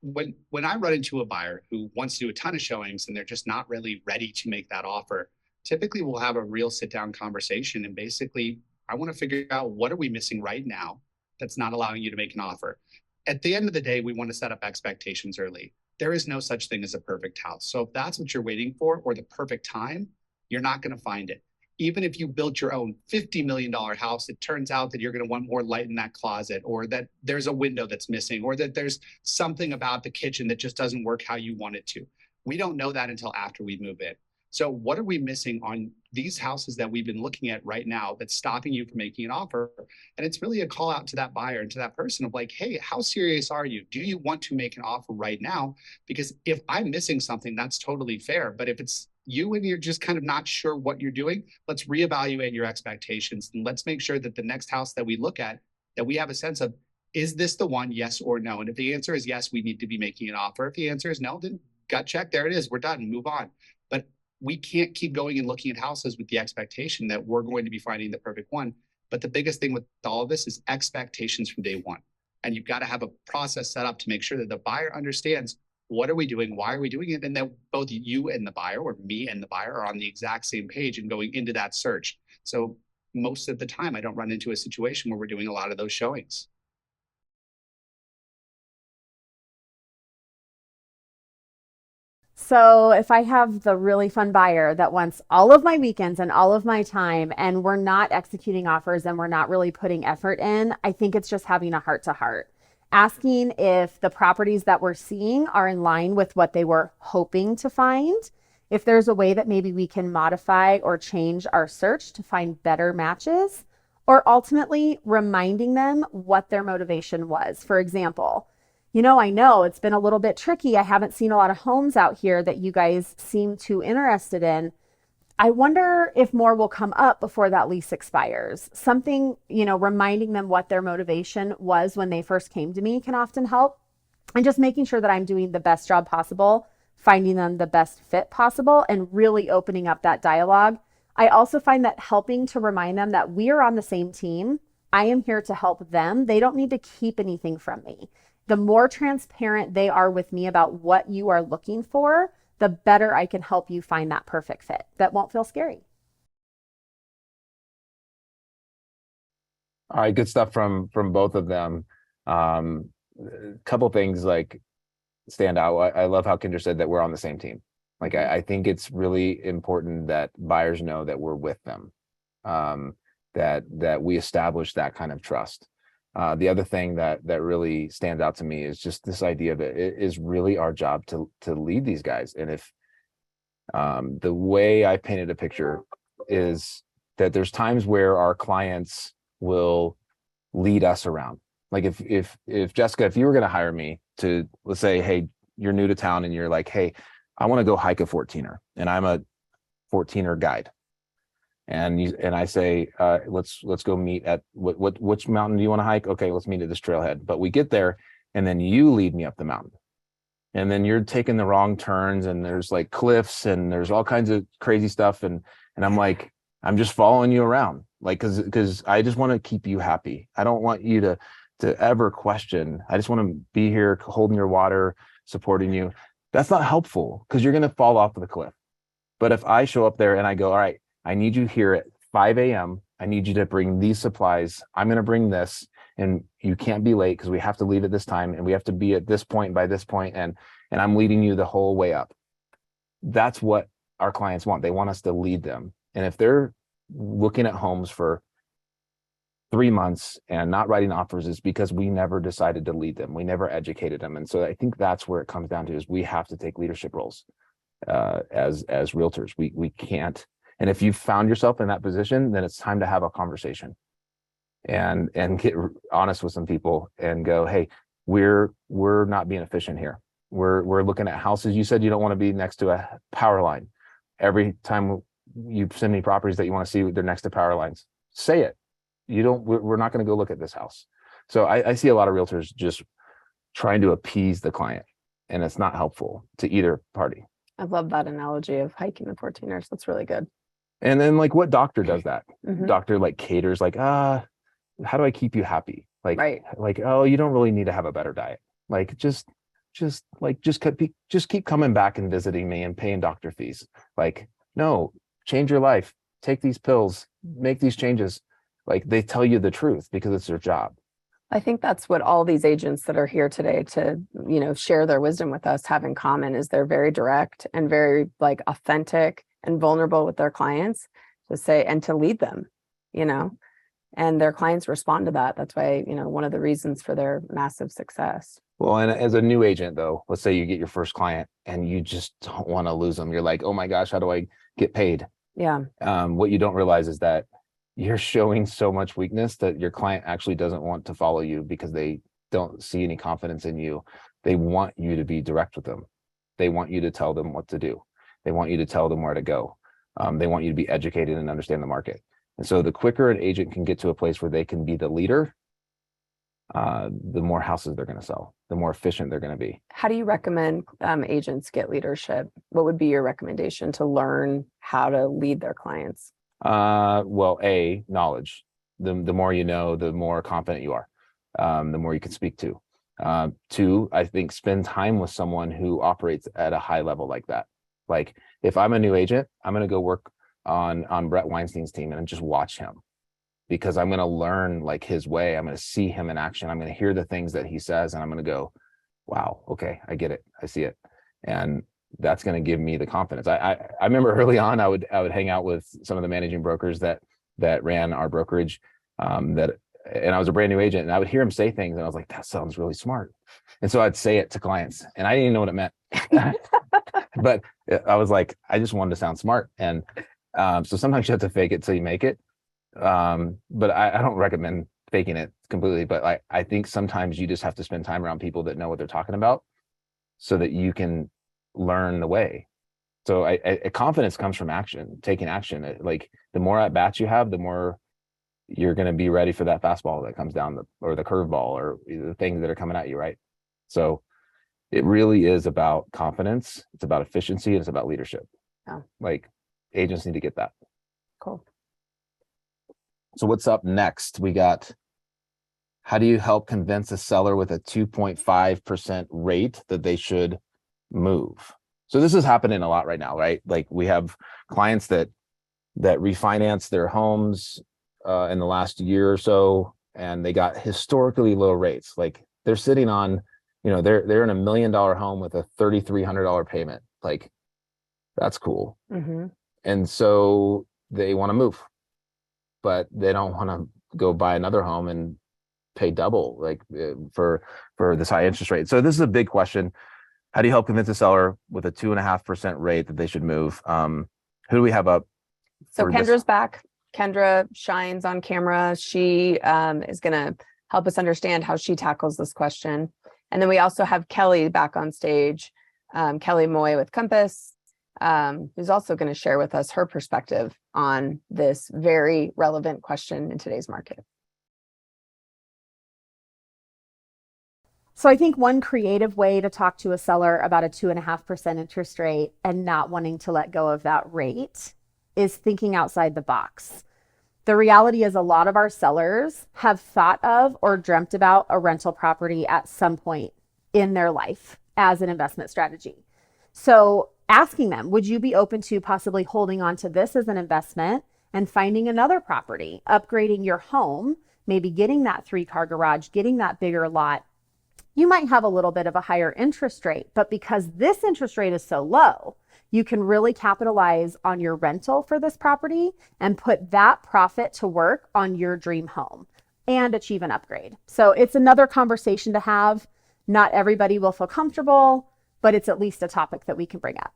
When I run into a buyer who wants to do a ton of showings and they're just not really ready to make that offer, typically we'll have a real sit-down conversation. And basically, I want to figure out, what are we missing right now that's not allowing you to make an offer? At the end of the day, we want to set up expectations early. There is no such thing as a perfect house. So if that's what you're waiting for, or the perfect time, you're not going to find it. Even if you built your own $50 million house, it turns out that you're going to want more light in that closet, or that there's a window that's missing, or that there's something about the kitchen that just doesn't work how you want it to. We don't know that until after we move in. So what are we missing on these houses that we've been looking at right now that's stopping you from making an offer? And it's really a call out to that buyer and to that person of like, hey, how serious are you? Do you want to make an offer right now? Because if I'm missing something, that's totally fair. But if it's you and you're just kind of not sure what you're doing, let's reevaluate your expectations. And let's make sure that the next house that we look at, that we have a sense of, is this the one, yes or no? And if the answer is yes, we need to be making an offer. If the answer is no, then gut check, there it is, we're done, move on. But we can't keep going and looking at houses with the expectation that we're going to be finding the perfect one. But the biggest thing with all of this is expectations from day one. And you've got to have a process set up to make sure that the buyer understands, what are we doing? Why are we doing it? And that both you and the buyer, or me and the buyer, are on the exact same page and going into that search. So most of the time, I don't run into a situation where we're doing a lot of those showings. So if I have the really fun buyer that wants all of my weekends and all of my time, and we're not executing offers and we're not really putting effort in, I think it's just having a heart to heart, asking if the properties that we're seeing are in line with what they were hoping to find, if there's a way that maybe we can modify or change our search to find better matches, or ultimately reminding them what their motivation was. For example, I know it's been a little bit tricky. I haven't seen a lot of homes out here that you guys seem too interested in. I wonder if more will come up before that lease expires. Something, reminding them what their motivation was when they first came to me can often help. And just making sure that I'm doing the best job possible, finding them the best fit possible, and really opening up that dialogue. I also find that helping to remind them that we are on the same team. I am here to help them. They don't need to keep anything from me. The more transparent they are with me about what you are looking for, the better I can help you find that perfect fit that won't feel scary. All right, good stuff from both of them. A couple things like stand out. I love how Kendra said that we're on the same team. Like I think it's really important that buyers know that we're with them, that we establish that kind of trust. The other thing that really stands out to me is just this idea that it is really our job to lead these guys. And if the way I painted a picture is that there's times where our clients will lead us around. Like if Jessica, if you were going to hire me to, let's say, hey, you're new to town and you're like, hey, I want to go hike a 14er and I'm a 14er guide. And I say, let's go meet at which mountain do you want to hike? Okay, let's meet at this trailhead. But we get there and then you lead me up the mountain. And then you're taking the wrong turns and there's like cliffs and there's all kinds of crazy stuff. And I'm like, I'm just following you around. Like, cause I just want to keep you happy. I don't want you to ever question. I just want to be here holding your water, supporting you. That's not helpful because you're going to fall off of the cliff. But if I show up there and I go, all right, I need you here at 5 a.m. I need you to bring these supplies. I'm going to bring this and you can't be late because we have to leave at this time and we have to be at this point by this point. And I'm leading you the whole way up. That's what our clients want. They want us to lead them. And if they're looking at homes for 3 months and not writing offers, is because we never decided to lead them. We never educated them. And so I think that's where it comes down to, is we have to take leadership roles as realtors. We can't. And if you found yourself in that position, then it's time to have a conversation and get honest with some people and go, hey, we're not being efficient here. We're looking at houses. You said you don't want to be next to a power line. Every time you send me properties that you want to see, they're next to power lines. Say it. We're not going to go look at this house. So I see a lot of realtors just trying to appease the client, and it's not helpful to either party. I love that analogy of hiking the 14ers. That's really good. And then like what doctor does that? Mm-hmm. Doctor like caters like, how do I keep you happy? Like, right. Like, oh, you don't really need to have a better diet. Like, just keep coming back and visiting me and paying doctor fees. Like, no, change your life, take these pills, make these changes. Like, they tell you the truth because it's their job. I think that's what all these agents that are here today to, share their wisdom with us have in common, is they're very direct and very like authentic and vulnerable with their clients to say, and to lead them, and their clients respond to that. That's why, one of the reasons for their massive success. Well, and as a new agent though, let's say you get your first client and you just don't want to lose them. You're like, oh my gosh, how do I get paid? Yeah. What you don't realize is that you're showing so much weakness that your client actually doesn't want to follow you because they don't see any confidence in you. They want you to be direct with them. They want you to tell them what to do. They want you to tell them where to go. They want you to be educated and understand the market. And so the quicker an agent can get to a place where they can be the leader, the more houses they're going to sell, the more efficient they're going to be. How do you recommend agents get leadership? What would be your recommendation to learn how to lead their clients? Well, knowledge. The more you know, the more confident you are, the more you can speak to. 2, I think spend time with someone who operates at a high level like that. Like if I'm a new agent, I'm going to go work on Brett Weinstein's team and just watch him. because I'm going to learn like his way. I'm going to see him in action. I'm going to hear the things that he says, and I'm going to go, wow, okay, I get it. I see it. And that's going to give me the confidence. I remember early on, I would hang out with some of the managing brokers that ran our brokerage, and I was a brand new agent, and I would hear him say things, and I was like, that sounds really smart. And so I'd say it to clients, and I didn't even know what it meant. But I was like, I just wanted to sound smart. And so sometimes you have to fake it till you make it. But I don't recommend faking it completely. But I think sometimes you just have to spend time around people that know what they're talking about so that you can learn the way. So confidence comes from action, taking action. Like the more at bats you have, the more you're going to be ready for that fastball that comes down or the curveball or the things that are coming at you, right? So it really is about confidence. It's about efficiency. And it's about leadership. Yeah. Like agents need to get that. Cool. So what's up next? We got, how do you help convince a seller with a 2.5% rate that they should move? So this is happening a lot right now, right? Like we have clients that refinance their homes in the last year or so, and they got historically low rates. Like they're sitting on, they're in $1 million home with a $3,300 payment. Like that's cool. Mm-hmm. And so they want to move, but they don't want to go buy another home and pay double like for this high interest rate. So this is a big question. How do you help convince a seller with a 2.5% rate that they should move? Who do we have up? So Kendra's back. Kendra shines on camera. She is going to help us understand how she tackles this question. And then we also have Kelly back on stage, Kelly Moye with Compass, who's also going to share with us her perspective on this very relevant question in today's market. So I think one creative way to talk to a seller about a 2.5% interest rate and not wanting to let go of that rate is thinking outside the box. The reality is a lot of our sellers have thought of or dreamt about a rental property at some point in their life as an investment strategy. So asking them, would you be open to possibly holding on to this as an investment and finding another property, upgrading your home, maybe getting that 3-car garage, getting that bigger lot? You might have a little bit of a higher interest rate, but because this interest rate is so low, you can really capitalize on your rental for this property and put that profit to work on your dream home and achieve an upgrade. So it's another conversation to have. Not everybody will feel comfortable, but it's at least a topic that we can bring up.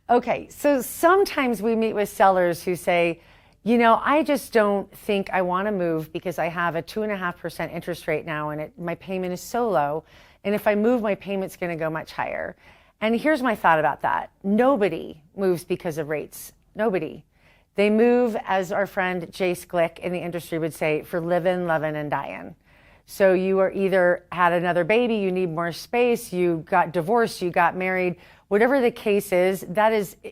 Okay, so sometimes we meet with sellers who say, I just don't think I want to move because I have a 2.5% interest rate now and my payment is so low. And if I move, my payment's going to go much higher. And here's my thought about that. Nobody moves because of rates. Nobody. They move, as our friend Jace Glick in the industry would say, for living, loving, and dying. So you are either had another baby, you need more space, you got divorced, you got married, whatever the case is,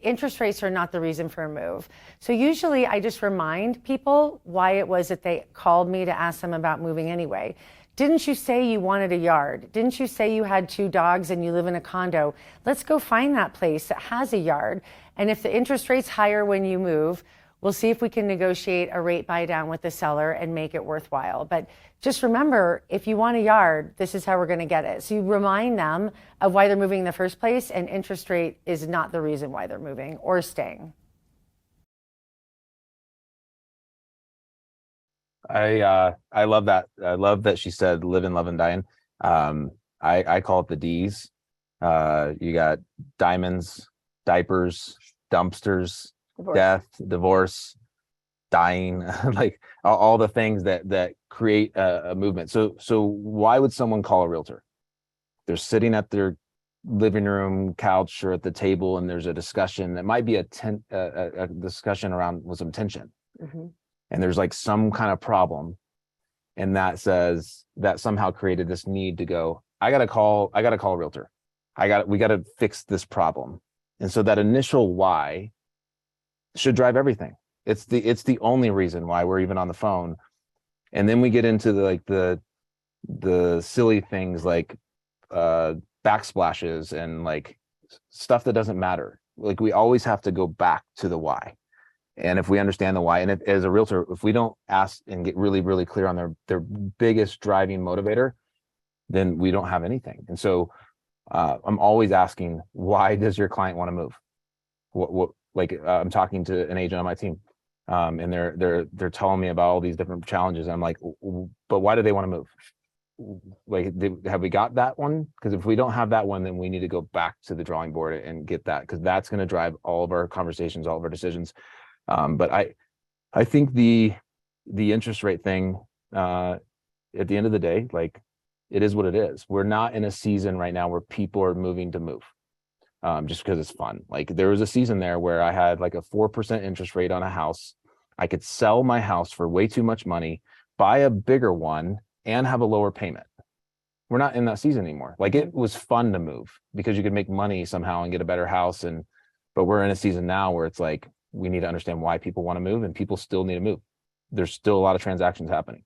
interest rates are not the reason for a move. So usually I just remind people why it was that they called me to ask them about moving anyway. Didn't you say you wanted a yard? Didn't you say you had 2 dogs and you live in a condo? Let's go find that place that has a yard. And if the interest rate's higher when you move, we'll see if we can negotiate a rate buy down with the seller and make it worthwhile. But just remember, if you want a yard, this is how we're going to get it. So you remind them of why they're moving in the first place, and interest rate is not the reason why they're moving or staying. I love that. I love that she said live and love and dying. I call it the D's. You got diamonds, diapers, dumpsters, death, divorce, dying, like all the things that create a movement. So why would someone call a realtor? They're sitting at their living room couch or at the table, and there's a discussion that might be a discussion around with some tension. Mm-hmm. And there's like some kind of problem, and that says that somehow created this need to go, I gotta call a realtor. We gotta fix this problem. And so that initial why should drive everything. It's the only reason why we're even on the phone. And then we get into the silly things like backsplashes and like stuff that doesn't matter. like we always have to go back to the why. And if we understand the why, and if, as a realtor, if we don't ask and get really, really clear on their biggest driving motivator, then we don't have anything. And so I'm always asking, why does your client want to move? What like I'm talking to an agent on my team, and they're telling me about all these different challenges. And I'm like, but why do they want to move? Like, have we got that one? Because if we don't have that one, then we need to go back to the drawing board and get that, because that's going to drive all of our conversations, all of our decisions. But I think the interest rate thing, at the end of the day, like, it is what it is. We're not in a season right now where people are moving to move, just because it's fun. Like, there was a season there where I had like a 4% interest rate on a house. I could sell my house for way too much money, buy a bigger one, and have a lower payment. We're not in that season anymore. Like, it was fun to move because you could make money somehow and get a better house. But we're in a season now where it's like, we need to understand why people want to move, and people still need to move. There's still a lot of transactions happening.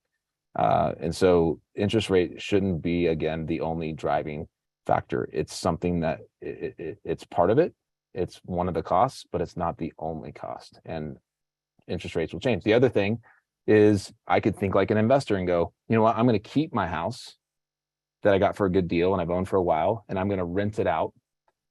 And so interest rate shouldn't be, again, the only driving factor. It's something that it's part of it. It's one of the costs, but it's not the only cost. And interest rates will change. The other thing is, I could think like an investor and go, you know what, I'm going to keep my house that I got for a good deal and I've owned for a while, and I'm going to rent it out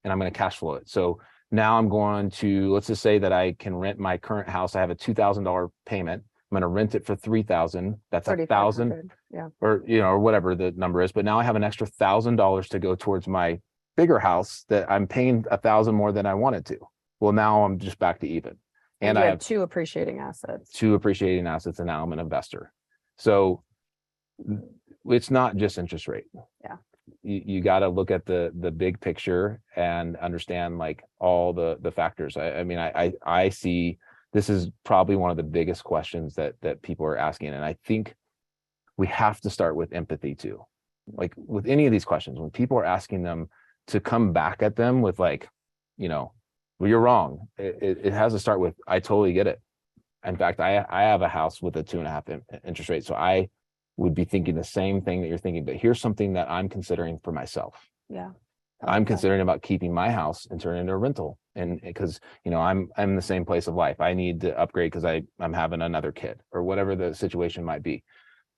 and I'm going to cash flow it. So now I'm going to, let's just say that I can rent my current house. I have a $2,000 payment. I'm going to rent it for $3,000. That's $1,000, yeah, or, you know, or whatever the number is. But now I have an extra $1,000 to go towards my bigger house that I'm paying $1,000 more than I wanted to. Well, now I'm just back to even. and I you have have 2 appreciating assets. 2 appreciating assets, and now I'm an investor. So it's not just interest rate. Yeah. You got to look at the big picture and understand like all the factors. I mean, I see this is probably one of the biggest questions that people are asking. And I think we have to start with empathy too. Like, with any of these questions, when people are asking them, to come back at them with like, you know, well, you're wrong. It has to start with, I totally get it. In fact, I have a house with a 2.5 interest rate. So I would be thinking the same thing that you're thinking, but here's something that I'm considering for myself. Yeah. I'm considering about keeping my house and turning it into a rental. And because, you know, I'm in the same place of life. I need to upgrade because I'm having another kid, or whatever the situation might be.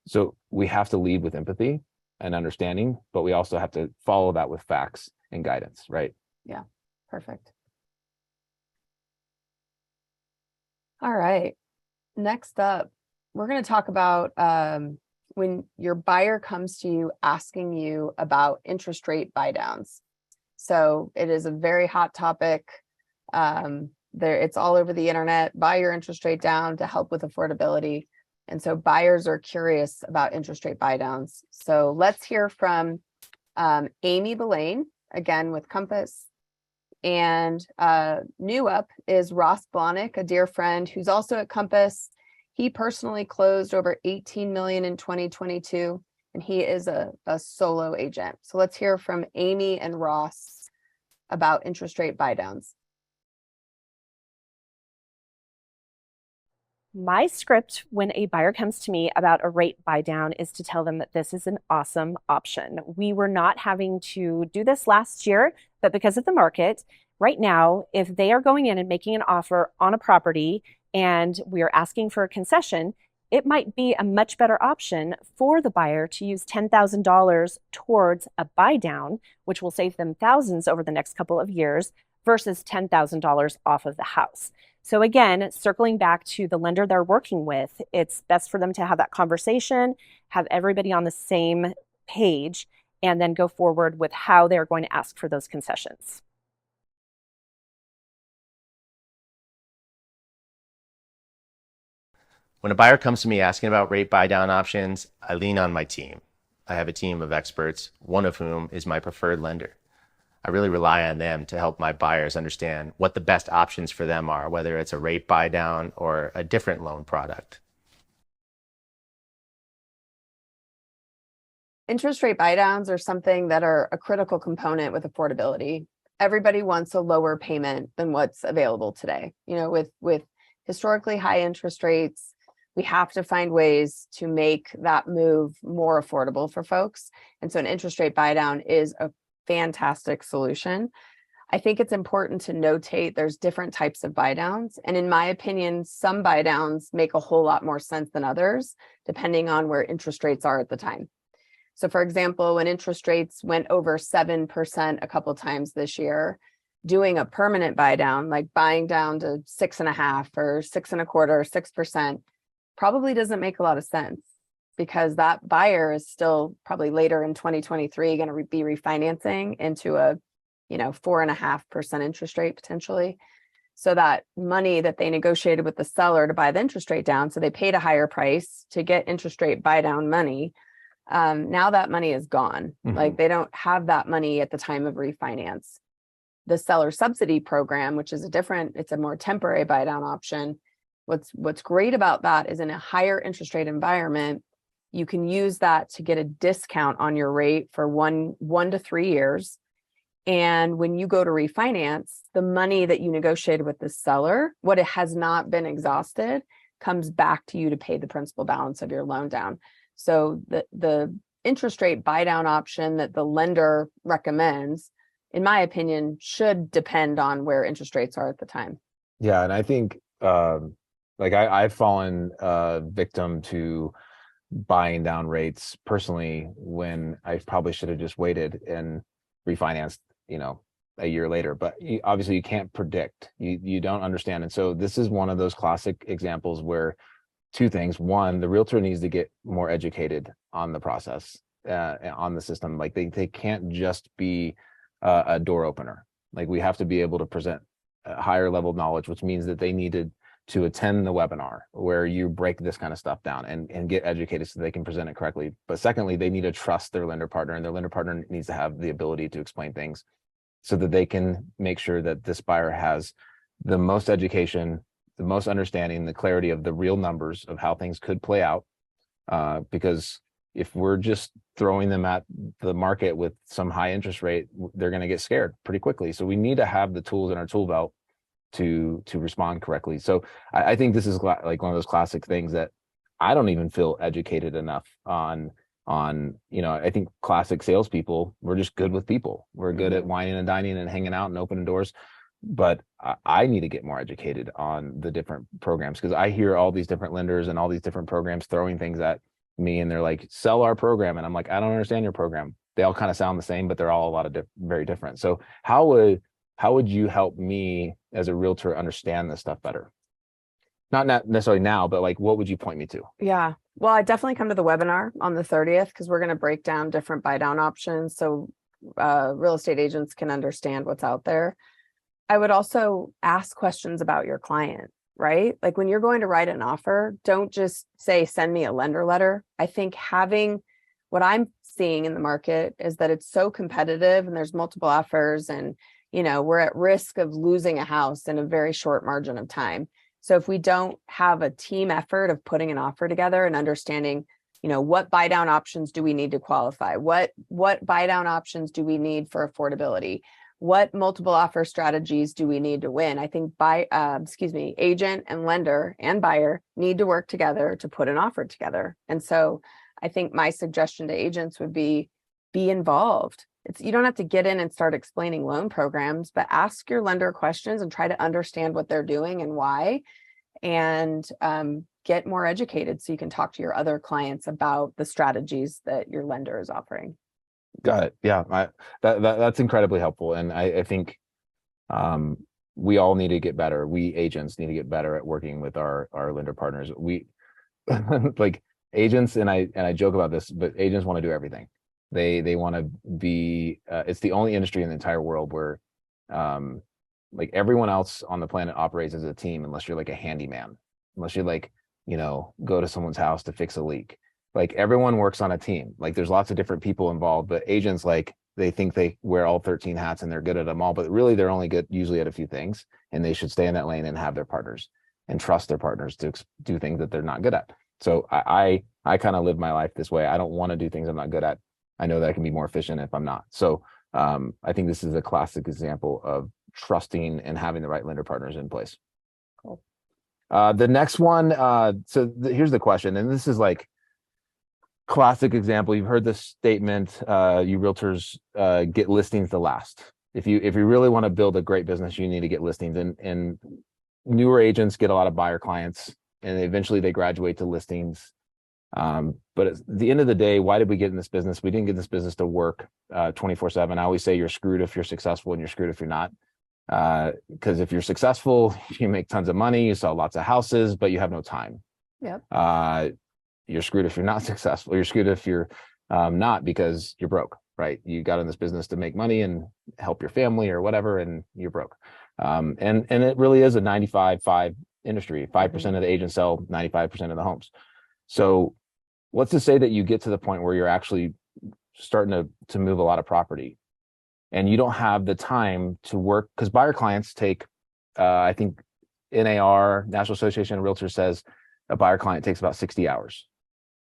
So we have to lead with empathy and understanding, but we also have to follow that with facts and guidance, right? Yeah. Perfect. All right. Next up, we're going to talk about when your buyer comes to you asking you about interest rate buy downs. So it is a very hot topic. It's all over the internet. Buy your interest rate down to help with affordability. And so buyers are curious about interest rate buy downs. So let's hear from Amy Ballain, again with Compass. And new up is Ross Blahnik, a dear friend who's also at Compass. He personally closed over 18 million in 2022, and he is a solo agent. So let's hear from Amy and Ross about interest rate buy downs. My script when a buyer comes to me about a rate buy down is to tell them that this is an awesome option. We were not having to do this last year, but because of the market, right now, if they are going in and making an offer on a property and we are asking for a concession, it might be a much better option for the buyer to use $10,000 towards a buy down, which will save them thousands over the next couple of years, versus $10,000 off of the house. So again, circling back to the lender they're working with, it's best for them to have that conversation, have everybody on the same page, and then go forward with how they're going to ask for those concessions. When a buyer comes to me asking about rate buy down options, I lean on my team. I have a team of experts, one of whom is my preferred lender. I really rely on them to help my buyers understand what the best options for them are, whether it's a rate buy down or a different loan product. Interest rate buy downs are something that are a critical component with affordability. Everybody wants a lower payment than what's available today. You know, with historically high interest rates, we have to find ways to make that move more affordable for folks. And so an interest rate buy down is a fantastic solution. I think it's important to notate there's different types of buy downs. And in my opinion, some buy downs make a whole lot more sense than others, depending on where interest rates are at the time. So for example, when interest rates went over 7% a couple times this year, doing a permanent buy down, like buying down to 6.5 or 6.25 or 6%, probably doesn't make a lot of sense, because that buyer is still probably later in 2023 going to be refinancing into a 4.5% interest rate potentially. So that money that they negotiated with the seller to buy the interest rate down, so they paid a higher price to get interest rate buy down money. Now that money is gone. Like they don't have that money at the time of refinance. The seller subsidy program, which is it's a more temporary buy down option. What's great about that is in a higher interest rate environment, you can use that to get a discount on your rate for one to 3 years. And when you go to refinance, the money that you negotiated with the seller, what it has not been exhausted, comes back to you to pay the principal balance of your loan down. So the interest rate buy down option that the lender recommends, in my opinion, should depend on where interest rates are at the time. Yeah, and I think I've fallen victim to buying down rates personally when I probably should have just waited and refinanced, a year later. But obviously you can't predict, you don't understand. And so this is one of those classic examples where two things. One, the realtor needs to get more educated on the process, on the system. Like they can't just be a door opener. Like we have to be able to present a higher level of knowledge, which means that they needed to attend the webinar where you break this kind of stuff down and get educated so they can present it correctly. But secondly, they need to trust their lender partner, and their lender partner needs to have the ability to explain things so that they can make sure that this buyer has the most education, the most understanding, the clarity of the real numbers of how things could play out. Because if we're just throwing them at the market with some high interest rate, they're going to get scared pretty quickly. So we need to have the tools in our tool belt to respond correctly. So I think this is like one of those classic things that I don't even feel educated enough on. I think classic salespeople, we're just good with people. We're good at whining and dining and hanging out and opening doors. But I need to get more educated on the different programs, because I hear all these different lenders and all these different programs throwing things at me, and they're like, sell our program. And I'm like, I don't understand your program. They all kind of sound the same, but they're all a lot of very different. So how would you help me as a realtor understand this stuff better? Not necessarily now, but like, what would you point me to? Yeah. Well, I definitely come to the webinar on the 30th, because we're going to break down different buy down options so real estate agents can understand what's out there. I would also ask questions about your client, right? Like when you're going to write an offer, don't just say, send me a lender letter. I think what I'm seeing in the market is that it's so competitive and there's multiple offers, and we're at risk of losing a house in a very short margin of time. So if we don't have a team effort of putting an offer together and understanding, what buy down options do we need to qualify? What buy down options do we need for affordability? What multiple offer strategies do we need to win? I think agent and lender and buyer need to work together to put an offer together. And so I think my suggestion to agents would be involved. You don't have to get in and start explaining loan programs, but ask your lender questions and try to understand what they're doing and why, and get more educated so you can talk to your other clients about the strategies that your lender is offering. Got it. Yeah, that's incredibly helpful. And I think we all need to get better. We agents need to get better at working with our lender partners. We like agents, and I joke about this, but agents want to do everything. They want to be, it's the only industry in the entire world where like everyone else on the planet operates as a team, unless you're like a handyman, unless you're like, go to someone's house to fix a leak. Like everyone works on a team. Like there's lots of different people involved, but agents, like they think they wear all 13 hats and they're good at them all, but really they're only good usually at a few things, and they should stay in that lane and have their partners and trust their partners to do things that they're not good at. So I kind of live my life this way. I don't want to do things I'm not good at. I know that I can be more efficient if I'm not. So I think this is a classic example of trusting and having the right lender partners in place. Cool. The next one, here's the question, and this is like classic example. You've heard this statement, you realtors get listings to last. If you really want to build a great business, you need to get listings, and newer agents get a lot of buyer clients, and eventually they graduate to listings. But at the end of the day, why did we get in this business? We didn't get this business to work 24/7. I always say you're screwed if you're successful and you're screwed if you're not. Because if you're successful, you make tons of money, you sell lots of houses, but you have no time. Yep. You're screwed if you're not successful. You're screwed if you're not, because you're broke, right? You got in this business to make money and help your family or whatever, and you're broke. And it really is a 95-5 industry. 5% of the agents sell 95% of the homes. So let's just say that you get to the point where you're actually starting to move a lot of property, and you don't have the time to work, because buyer clients take, I think NAR, National Association of Realtors, says a buyer client takes about 60 hours,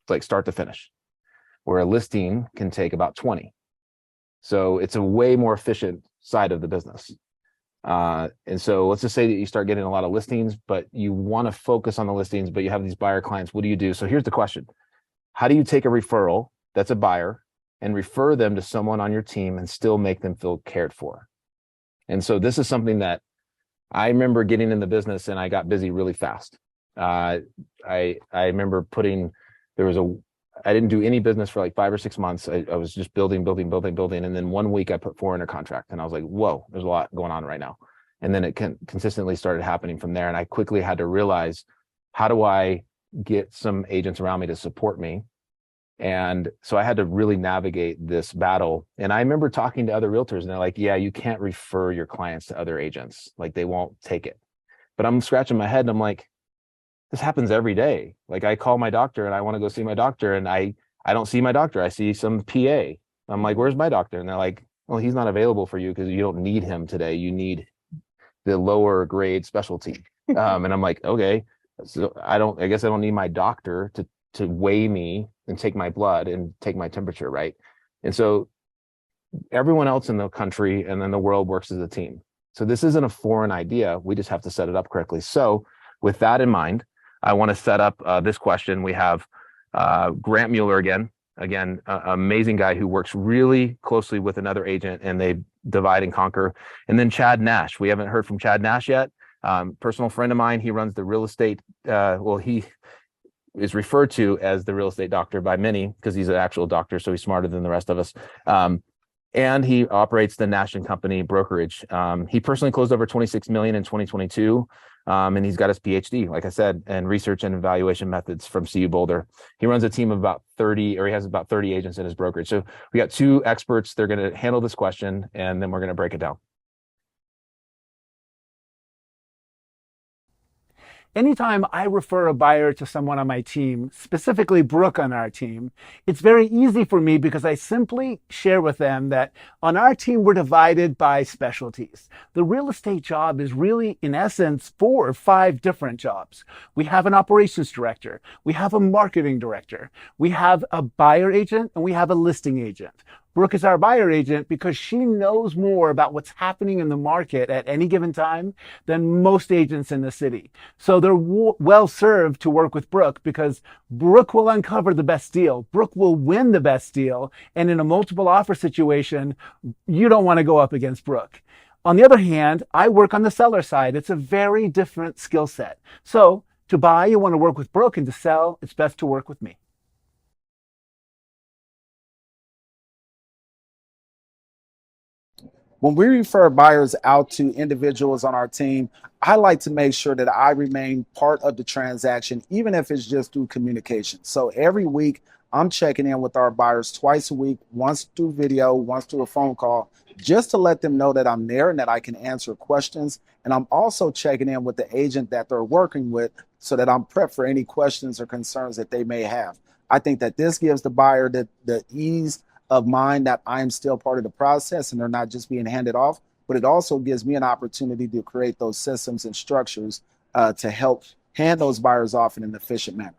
like start to finish, where a listing can take about 20. So it's a way more efficient side of the business. And so let's just say that you start getting a lot of listings, but you want to focus on the listings, but you have these buyer clients. What do you do? So here's the question. How do you take a referral that's a buyer and refer them to someone on your team and still make them feel cared for? And so this is something that I remember getting in the business, and I got busy really fast. I remember I didn't do any business for like 5 or 6 months. I was just building. And then one week I put 4 under contract, and I was like, whoa, there's a lot going on right now. And then it consistently started happening from there. And I quickly had to realize, how do I get some agents around me to support me? And so I had to really navigate this battle. And I remember talking to other realtors, and they're like, yeah, you can't refer your clients to other agents. Like, they won't take it. But I'm scratching my head, and I'm like, this happens every day. Like, I call my doctor and I want to go see my doctor, and I don't see my doctor. I see some PA. I'm like, where's my doctor? And they're like, well, he's not available for you because you don't need him today. You need the lower grade specialty. And I'm like, okay, so I guess I don't need my doctor to weigh me and take my blood and take my temperature, right? And so everyone else in the country and in the world works as a team. So this isn't a foreign idea. We just have to set it up correctly. So with that in mind, I want to set up this question. We have Grant Muller again, amazing guy who works really closely with another agent, and they divide and conquer. And then Chad Nash. We haven't heard from Chad Nash yet. Personal friend of mine. He runs the real estate. He is referred to as the real estate doctor by many because he's an actual doctor, so he's smarter than the rest of us. And he operates the Nash & Company brokerage. He personally closed over $26 million in 2022. And he's got his PhD, like I said, in research and evaluation methods from CU Boulder. He runs a team of about 30, or he has about 30 agents in his brokerage. So we got 2 experts. They're going to handle this question, and then we're going to break it down. Anytime I refer a buyer to someone on my team, specifically Brooke on our team, it's very easy for me because I simply share with them that on our team, we're divided by specialties. The real estate job is really, in essence, 4 or 5 different jobs. We have an operations director. We have a marketing director. We have a buyer agent, and we have a listing agent. Brooke is our buyer agent because she knows more about what's happening in the market at any given time than most agents in the city. So they're well served to work with Brooke because Brooke will uncover the best deal. Brooke will win the best deal. And in a multiple offer situation, you don't want to go up against Brooke. On the other hand, I work on the seller side. It's a very different skill set. So to buy, you want to work with Brooke, and to sell, it's best to work with me. When we refer buyers out to individuals on our team, I like to make sure that I remain part of the transaction, even if it's just through communication. So every week, I'm checking in with our buyers twice a week, once through video, once through a phone call, just to let them know that I'm there and that I can answer questions. And I'm also checking in with the agent that they're working with so that I'm prepped for any questions or concerns that they may have. I think that this gives the buyer the ease of mind that I'm still part of the process and they're not just being handed off, but it also gives me an opportunity to create those systems and structures to help hand those buyers off in an efficient manner.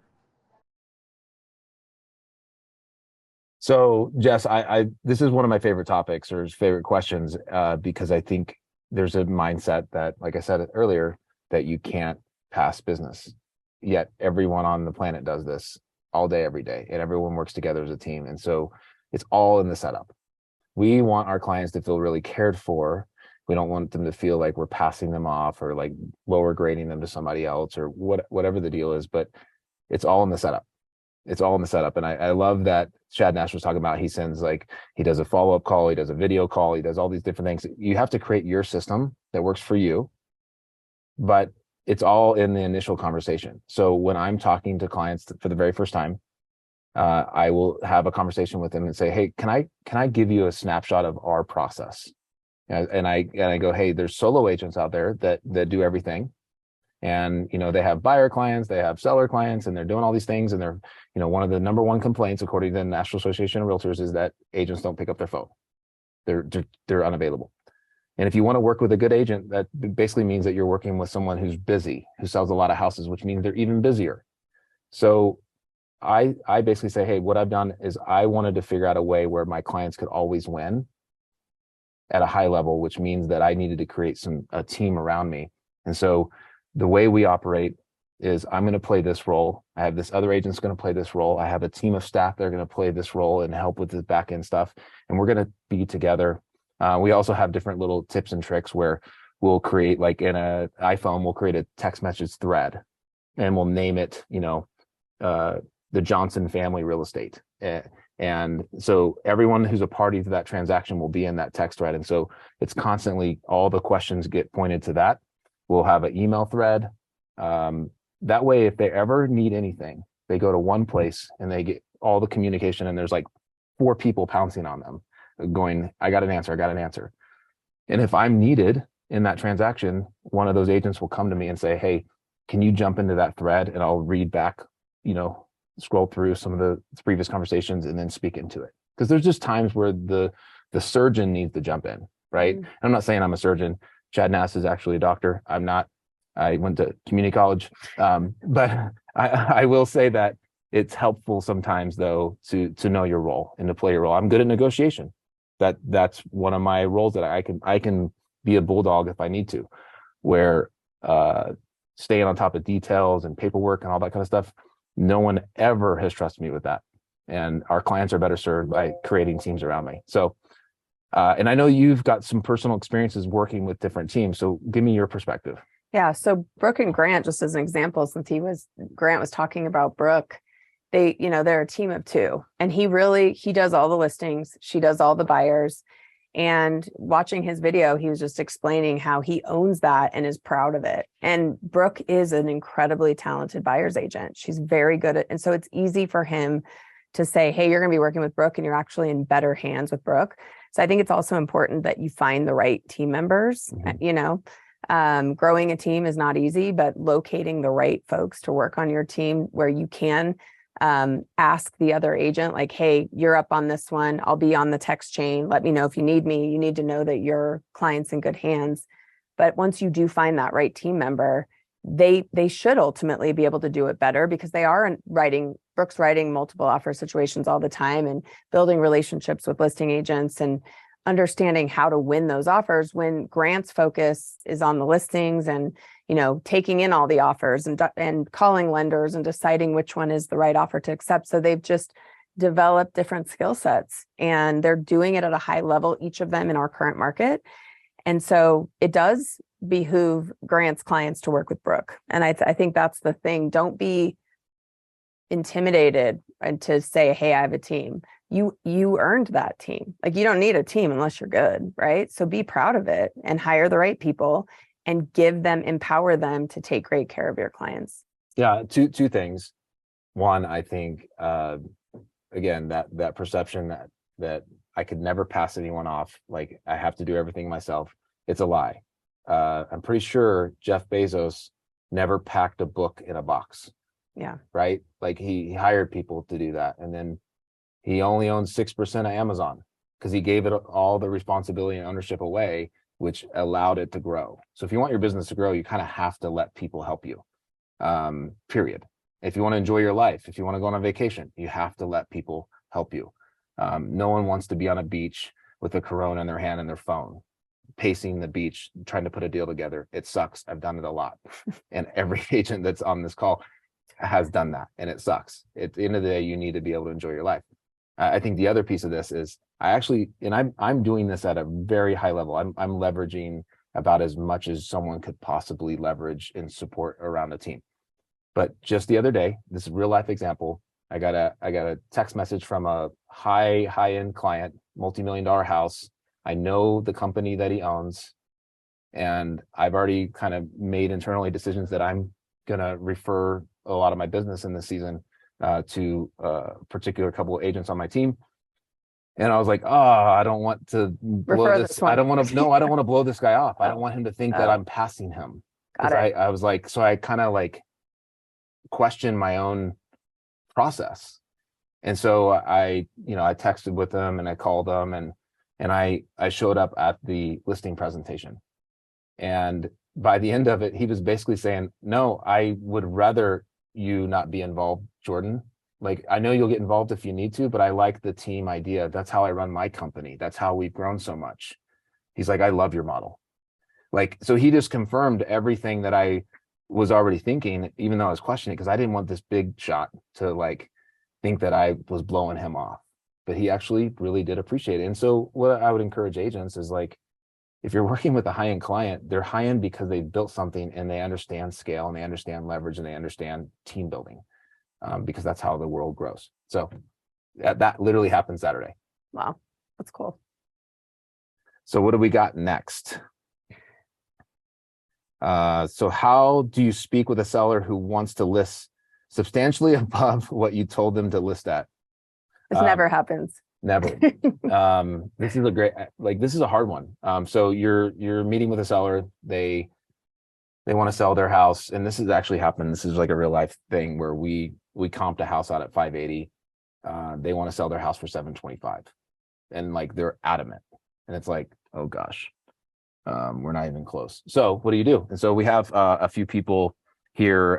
So Jess, this is one of my favorite topics or favorite questions because I think there's a mindset that, like I said earlier, that you can't pass business. Yet everyone on the planet does this all day, every day, and everyone works together as a team. And so it's all in the setup. We want our clients to feel really cared for. We don't want them to feel like we're passing them off or like lower grading them to somebody else or whatever the deal is, but it's all in the setup. It's all in the setup. And I love that Chad Nash was talking about, he sends like, he does a follow-up call, he does a video call, he does all these different things. You have to create your system that works for you, but it's all in the initial conversation. So when I'm talking to clients for the very first time, I will have a conversation with them and say, hey, can I give you a snapshot of our process? And I go, hey, there's solo agents out there that do everything. And, they have buyer clients, they have seller clients, and they're doing all these things. And they're, one of the number one complaints, according to the National Association of Realtors, is that agents don't pick up their phone. They're unavailable. And if you want to work with a good agent, that basically means that you're working with someone who's busy, who sells a lot of houses, which means they're even busier. So I basically say, hey, what I've done is I wanted to figure out a way where my clients could always win at a high level, which means that I needed to create a team around me. And so the way we operate is I'm going to play this role. I have this other agent's going to play this role. I have a team of staff that are going to play this role and help with the back end stuff. And we're going to be together. We also have different little tips and tricks where we'll create, like in an iPhone, we'll create a text message thread and we'll name it, the Johnson family real estate. And so everyone who's a party to that transaction will be in that text thread. And so it's constantly, all the questions get pointed to that. We'll have an email thread. That way, if they ever need anything, they go to one place and they get all the communication, and there's like 4 people pouncing on them going, I got an answer. And if I'm needed in that transaction, one of those agents will come to me and say, hey, can you jump into that thread? And I'll read back, scroll through some of the previous conversations and then speak into it. Because there's just times where the surgeon needs to jump in, right? Mm-hmm. I'm not saying I'm a surgeon. Chad Nass is actually a doctor. I'm not. I went to community college. But I will say that it's helpful sometimes, though, to know your role and to play your role. I'm good at negotiation. That's one of my roles that I can be a bulldog if I need to, where staying on top of details and paperwork and all that kind of stuff. No one ever has trusted me with that. And our clients are better served by creating teams around me. So, and I know you've got some personal experiences working with different teams. So give me your perspective. Yeah. So Brooke and Grant, just as an example, since Grant was talking about Brooke, they're a team of 2, and he does all the listings. She does all the buyers. And watching his video, he was just explaining how he owns that and is proud of it. And Brooke is an incredibly talented buyer's agent. She's very good at, and so it's easy for him to say, hey, you're going to be working with Brooke and you're actually in better hands with Brooke. So I think it's also important that you find the right team members. Mm-hmm. Growing a team is not easy, but locating the right folks to work on your team where you can ask the other agent, like, hey, you're up on this one. I'll be on the text chain. Let me know if you need me. You need to know that your client's in good hands. But once you do find that right team member, they should ultimately be able to do it better, because they are Brooke's writing multiple offer situations all the time and building relationships with listing agents and understanding how to win those offers, when Grant's focus is on the listings and, taking in all the offers and calling lenders and deciding which one is the right offer to accept. So they've just developed different skill sets, and they're doing it at a high level, each of them in our current market. And so it does behoove Grant's clients to work with Brooke. And I think that's the thing. Don't be intimidated and to say, hey, I have a team. You earned that team. Like, you don't need a team unless you're good, right? So be proud of it and hire the right people and empower them to take great care of your clients. Yeah, two things. One, I think, again, that perception that I could never pass anyone off, like I have to do everything myself, it's a lie. I'm pretty sure Jeff Bezos never packed a book in a box. Yeah. Right? Like he hired people to do that. And then he only owns 6% of Amazon because he gave it all the responsibility and ownership away, which allowed it to grow. So if you want your business to grow, you kind of have to let people help you, period. If you want to enjoy your life, if you want to go on a vacation, you have to let people help you. No one wants to be on a beach with a Corona in their hand and their phone, pacing the beach, trying to put a deal together. It sucks. I've done it a lot. And every agent that's on this call has done that, and it sucks. At the end of the day, you need to be able to enjoy your life. I think the other piece of this is I actually, and I'm doing this at a very high level. I'm leveraging about as much as someone could possibly leverage in support around a team. But just the other day, this is a real life example. I got a text message from a high end client, multi-million-dollar house. I know the company that he owns, and I've already kind of made internally decisions that I'm gonna refer a lot of my business in this season to a particular couple of agents on my team. And I was like, oh, I don't want to blow this. I don't want to blow this guy off. I don't want him to think that I'm passing him. Got it. I was like, so I kind of like questioned my own process. And so I texted with them and I called them and I showed up at the listing presentation. And by the end of it, he was basically saying, no, I would rather you not be involved, Jordan. Like, I know you'll get involved if you need to, but I like the team idea. That's how I run my company. That's how we've grown so much. He's like, I love your model. Like, so he just confirmed everything that I was already thinking, even though I was questioning it, because I didn't want this big shot to like think that I was blowing him off. But he actually really did appreciate it. And so what I would encourage agents is like, if you're working with a high-end client, they're high-end because they've built something and they understand scale and they understand leverage and they understand team building. Because that's how the world grows. So that literally happened Saturday. Wow, that's cool. So what do we got next? So how do you speak with a seller who wants to list substantially above what you told them to list at? This never happens. Never. This is a great, like, this is a hard one. So you're meeting with a seller, they want to sell their house, and this has actually happened. This is like a real life thing where we comped a house out at 580. They want to sell their house for 725, and like they're adamant, and it's like, oh gosh, we're not even close. So what do you do? And so we have a few people here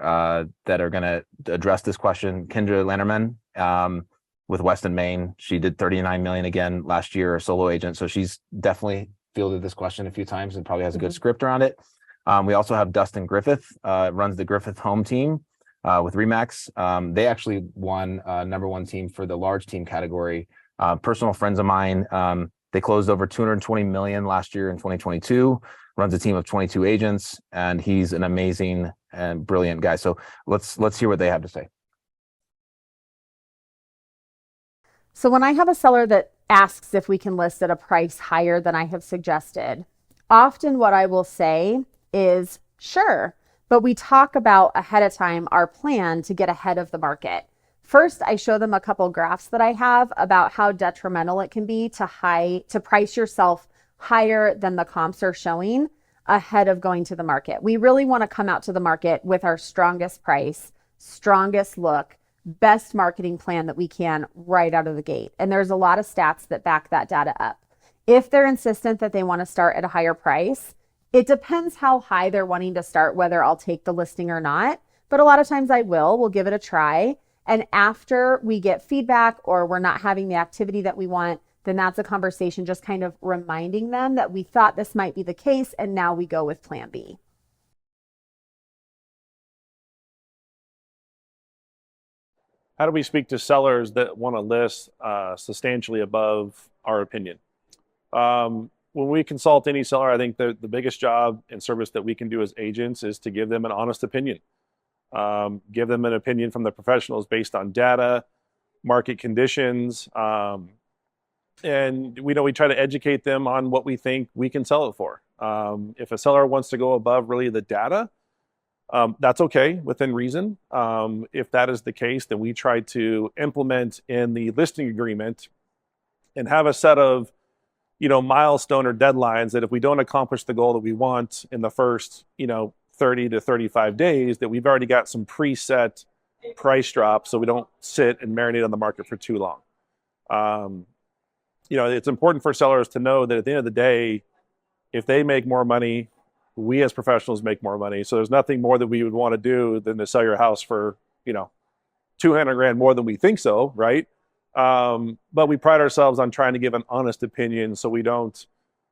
that are going to address this question. Kendra Lanterman with Weston, Maine. She did 39 million again last year, a solo agent. So she's definitely fielded this question a few times and probably has a good script around it. We also have Dustin Griffith, runs the Griffith home team with Remax. They actually won #1 team for the large team category. Personal friends of mine. They closed over 220 million last year in 2022, runs a team of 22 agents, and he's an amazing and brilliant guy. So let's hear what they have to say. So when I have a seller that asks if we can list at a price higher than I have suggested, often what I will say is sure, but we talk about ahead of time our plan to get ahead of the market. First, I show them a couple graphs that I have about how detrimental it can be to price yourself higher than the comps are showing ahead of going to the market. We really want to come out to the market with our strongest price, strongest look, best marketing plan that we can right out of the gate. And there's a lot of stats that back that data up. If they're insistent that they want to start at a higher price, it depends how high they're wanting to start, whether I'll take the listing or not. But a lot of times we'll give it a try. And after we get feedback or we're not having the activity that we want, then that's a conversation just kind of reminding them that we thought this might be the case and now we go with plan B. How do we speak to sellers that want to list substantially above our opinion? When we consult any seller, I think the biggest job and service that we can do as agents is to give them an honest opinion. Give them an opinion from the professionals based on data, market conditions, and we try to educate them on what we think we can sell it for. If a seller wants to go above really the data, that's okay within reason. If that is the case, then we try to implement in the listing agreement and have a set of milestone or deadlines that if we don't accomplish the goal that we want in the first 30 to 35 days, that we've already got some preset price drops so we don't sit and marinate on the market for too long. It's important for sellers to know that at the end of the day, if they make more money, we as professionals make more money. So there's nothing more that we would want to do than to sell your house for, 200 grand more than we think so, right? But we pride ourselves on trying to give an honest opinion so we don't,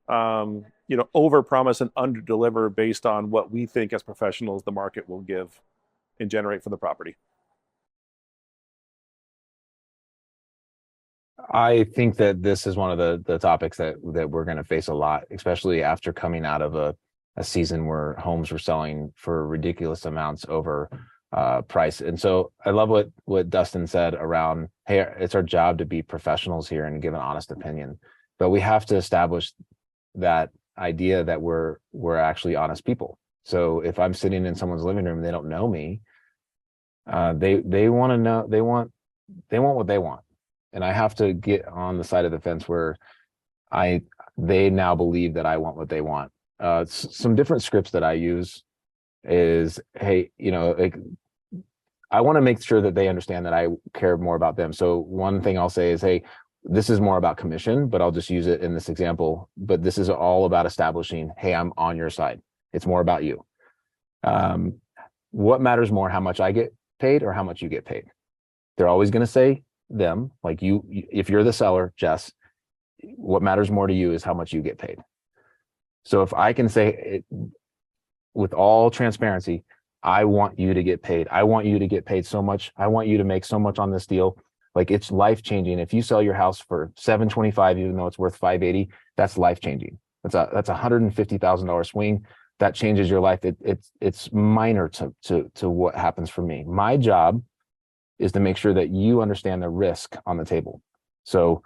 overpromise and underdeliver based on what we think as professionals the market will give and generate for the property. I think that this is one of the topics that we're going to face a lot, especially after coming out of a season where homes were selling for ridiculous amounts over price. And so I love what Dustin said around, hey, it's our job to be professionals here and give an honest opinion, but we have to establish that idea that we're actually honest people. So if I'm sitting in someone's living room and they don't know me, they want to know, they want what they want. And I have to get on the side of the fence where they now believe that I want what they want. Some different scripts that I use is, hey, like, I want to make sure that they understand that I care more about them. So one thing I'll say is, hey, this is more about commission, but I'll just use it in this example. But this is all about establishing, hey, I'm on your side. It's more about you. What matters more, how much I get paid or how much you get paid? They're always going to say them, like you, if you're the seller, Jess, what matters more to you is how much you get paid. So if I can say it with all transparency, I want you to get paid. I want you to get paid so much. I want you to make so much on this deal. Like, it's life changing. If you sell your house for $725, even though it's worth $580, that's life changing. That's a $150,000 swing that changes your life. It's minor to what happens for me. My job is to make sure that you understand the risk on the table. So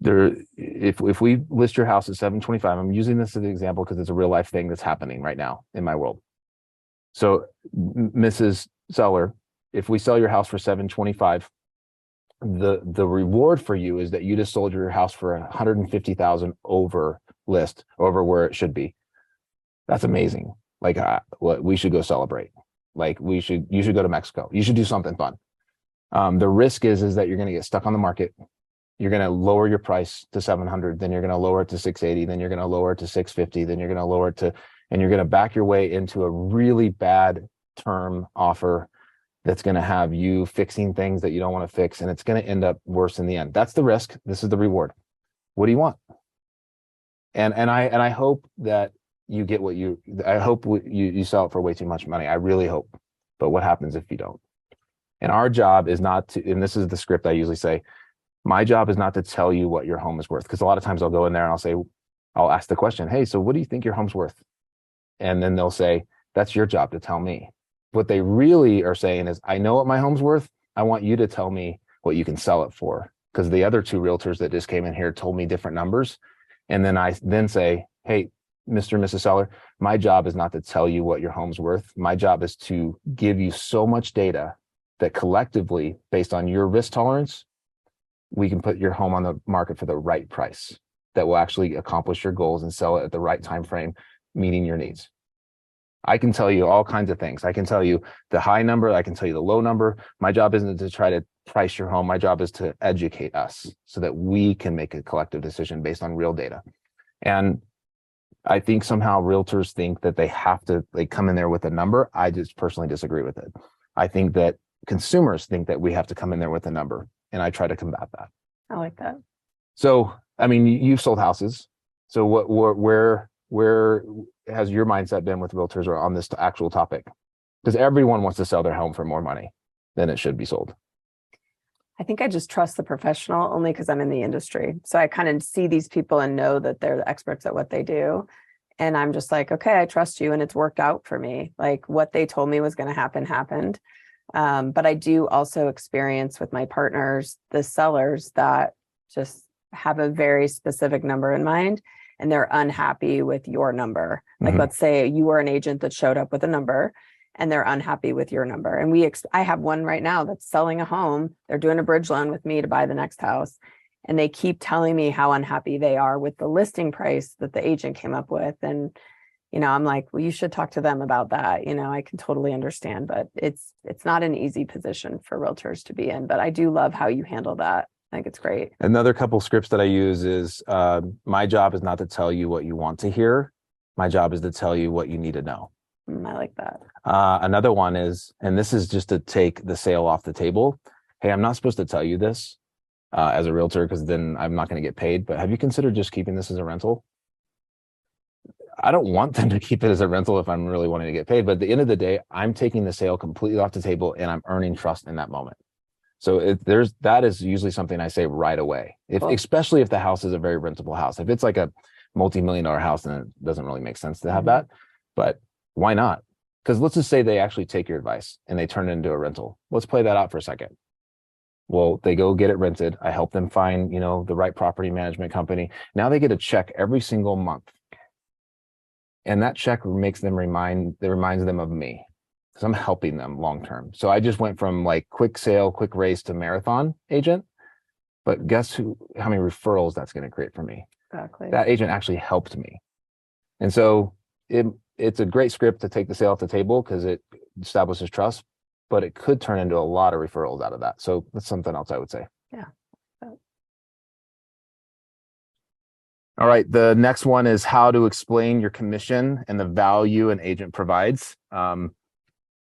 if we list your house at $725, I'm using this as an example because it's a real life thing that's happening right now in my world. So Mrs. Seller, if we sell your house for $725, the reward for you is that you just sold your house for $150,000 over list, over where it should be. That's amazing. Like, we should go celebrate. Like, you should go to Mexico. You should do something fun. The risk is that you're going to get stuck on the market. You're going to lower your price to 700, then you're going to lower it to 680, then you're going to lower it to 650, then you're going to lower it to, and you're going to back your way into a really bad term offer that's going to have you fixing things that you don't want to fix, and it's going to end up worse in the end. That's the risk. This is the reward. What do you want? And I hope that you get what I hope you sell it for way too much money. I really hope. But what happens if you don't? And our job is not to, and this is the script I usually say, my job is not to tell you what your home is worth. Because a lot of times I'll go in there and I'll ask the question, hey, so what do you think your home's worth? And then they'll say, that's your job to tell me. What they really are saying is, I know what my home's worth. I want you to tell me what you can sell it for. Because the other two realtors that just came in here told me different numbers. And then I then say, hey, Mr. and Mrs. Seller, my job is not to tell you what your home's worth. My job is to give you so much data that collectively, based on your risk tolerance, we can put your home on the market for the right price that will actually accomplish your goals and sell it at the right time frame, meeting your needs. I can tell you all kinds of things. I can tell you the high number. I can tell you the low number. My job isn't to try to price your home. My job is to educate us so that we can make a collective decision based on real data. And I think somehow realtors think that they have to come in there with a number. I just personally disagree with it. I think that consumers think that we have to come in there with a number, and I try to combat that. I like that. So, I mean, you've sold houses. So where has your mindset been with realtors or on this actual topic? Because everyone wants to sell their home for more money than it should be sold. I think I just trust the professional only because I'm in the industry. So I kind of see these people and know that they're the experts at what they do. And I'm just like, okay, I trust you. And it's worked out for me. Like, what they told me was going to happen happened. But I do also experience with my partners, the sellers that just have a very specific number in mind and they're unhappy with your number. Like, let's say you were an agent that showed up with a number and they're unhappy with your number. And I have one right now that's selling a home. They're doing a bridge loan with me to buy the next house. And they keep telling me how unhappy they are with the listing price that the agent came up with. And, I'm like, well, you should talk to them about that. I can totally understand, but it's not an easy position for realtors to be in, but I do love how you handle that. I think it's great. Another couple scripts that I use is, my job is not to tell you what you want to hear. My job is to tell you what you need to know. I like that. Another one is, and this is just to take the sale off the table. Hey, I'm not supposed to tell you this as a realtor because then I'm not going to get paid, but have you considered just keeping this as a rental? I don't want them to keep it as a rental if I'm really wanting to get paid, but at the end of the day, I'm taking the sale completely off the table and I'm earning trust in that moment. So that is usually something I say right away. Cool. Especially if the house is a very rentable house. If it's like a multi-million-dollar house, then it doesn't really make sense to have that. But why not? Because let's just say they actually take your advice and they turn it into a rental. Let's play that out for a second. Well, they go get it rented. I help them find, the right property management company. Now they get a check every single month. And that check reminds them of me, because I'm helping them long-term. So I just went from like quick sale, quick race to marathon agent. But guess how many referrals that's going to create for me? Exactly. That agent actually helped me. And so it's a great script to take the sale off the table because it establishes trust, but it could turn into a lot of referrals out of that. So that's something else I would say. Yeah. All right. The next one is how to explain your commission and the value an agent provides.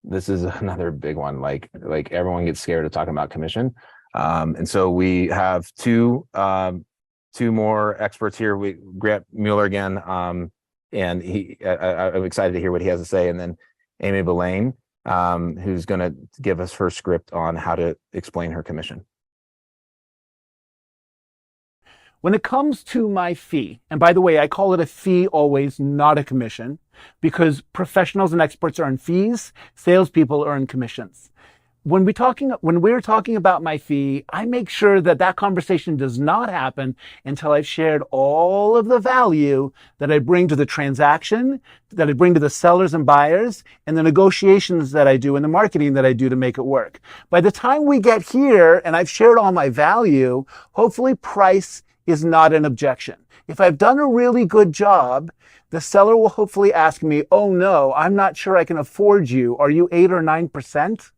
This is another big one. Like everyone gets scared of talking about commission. And so we have two more experts here. Grant Muller again. And I'm excited to hear what he has to say. And then Amy Ballain, who's going to give us her script on how to explain her commission. When it comes to my fee, and by the way, I call it a fee always, not a commission, because professionals and experts earn fees, salespeople earn commissions. When we're talking about my fee, I make sure that conversation does not happen until I've shared all of the value that I bring to the transaction, that I bring to the sellers and buyers, and the negotiations that I do and the marketing that I do to make it work. By the time we get here and I've shared all my value, hopefully price is not an objection. If I've done a really good job, the seller will hopefully ask me, oh no, I'm not sure I can afford you. Are you 8 or 9%?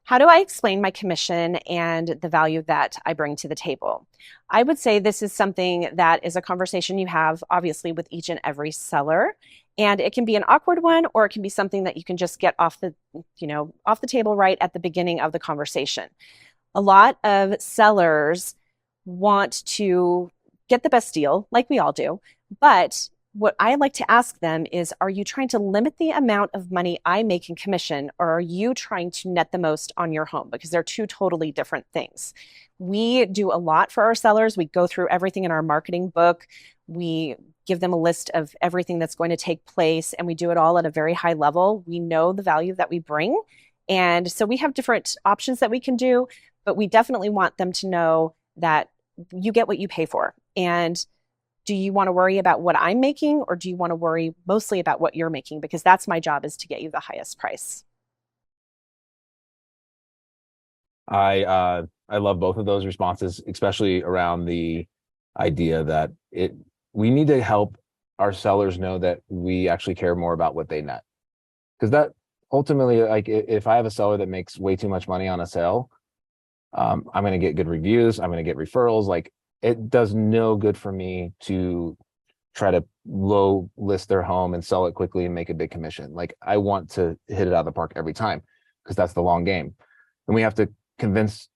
How do I explain my commission and the value that I bring to the table? I would say this is something that is a conversation you have obviously with each and every seller. And it can be an awkward one, or it can be something that you can just get off the table right at the beginning of the conversation. A lot of sellers want to get the best deal, like we all do. But what I like to ask them is, are you trying to limit the amount of money I make in commission, or are you trying to net the most on your home? Because they're two totally different things. We do a lot for our sellers. We go through everything in our marketing book. We give them a list of everything that's going to take place, and we do it all at a very high level. We know the value that we bring. And so we have different options that we can do, but we definitely want them to know that you get what you pay for. And do you want to worry about what I'm making, or do you want to worry mostly about what you're making? Because that's my job, is to get you the highest price. I love both of those responses, especially around the idea that we need to help our sellers know that we actually care more about what they net. Because that ultimately, like if I have a seller that makes way too much money on a sale, I'm going to get good reviews. I'm going to get referrals. Like, it does no good for me to try to low list their home and sell it quickly and make a big commission. Like, I want to hit it out of the park every time, because that's the long game. And we have to convince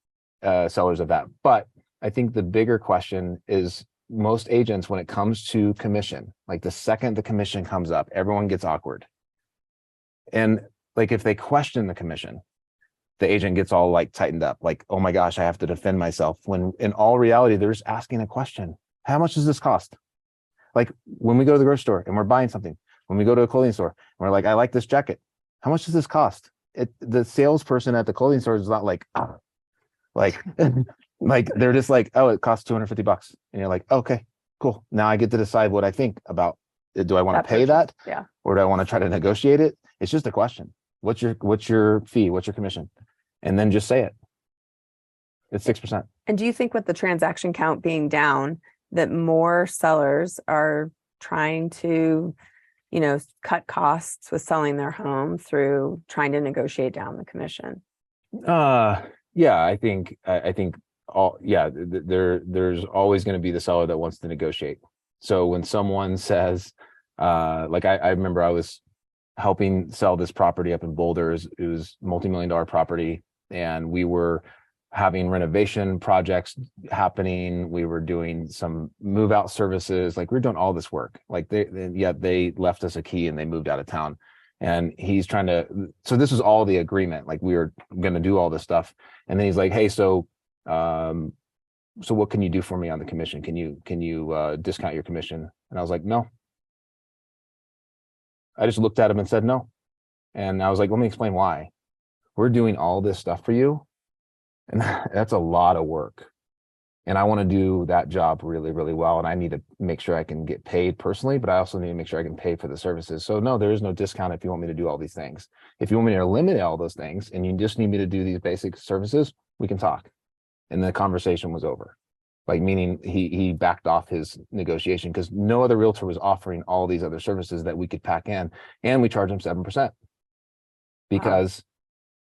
sellers of that. But I think the bigger question is, most agents, when it comes to commission, like the second the commission comes up, everyone gets awkward. And like, if they question the commission, the agent gets all like tightened up, like, oh my gosh, I have to defend myself. When in all reality, they're just asking a question. How much does this cost? Like, when we go to the grocery store and we're buying something, when we go to a clothing store and we're like, I like this jacket. How much does this cost? The salesperson at the clothing store is not like, like, like they're just like, oh, it costs $250. And you're like, okay, cool. Now I get to decide what I think about it. Do I want to pay that? Yeah. Or do I want to try to negotiate it? It's just a question. What's your fee? What's your commission? And then just say it. It's 6%. And do you think, with the transaction count being down, that more sellers are trying to, cut costs with selling their home through trying to negotiate down the commission? Yeah, I think there's always going to be the seller that wants to negotiate. So when someone says, like I remember I was helping sell this property up in Boulder. It was multi-million-dollar property, and we were having renovation projects happening. We were doing some move out services. Like, we were doing all this work. Like, they left us a key and they moved out of town. And he's trying to, so this is all the agreement, like we were going to do all this stuff. And then he's like, hey, so what can you do for me on the commission? Can you discount your commission? And I was like, no. I just looked at him and said no. And I was like, let me explain why. We're doing all this stuff for you, and that's a lot of work. And I want to do that job really, really well. And I need to make sure I can get paid personally, but I also need to make sure I can pay for the services. So no, there is no discount if you want me to do all these things. If you want me to eliminate all those things and you just need me to do these basic services, we can talk. And the conversation was over. Like, meaning he backed off his negotiation because no other realtor was offering all these other services that we could pack in, and we charged him 7% because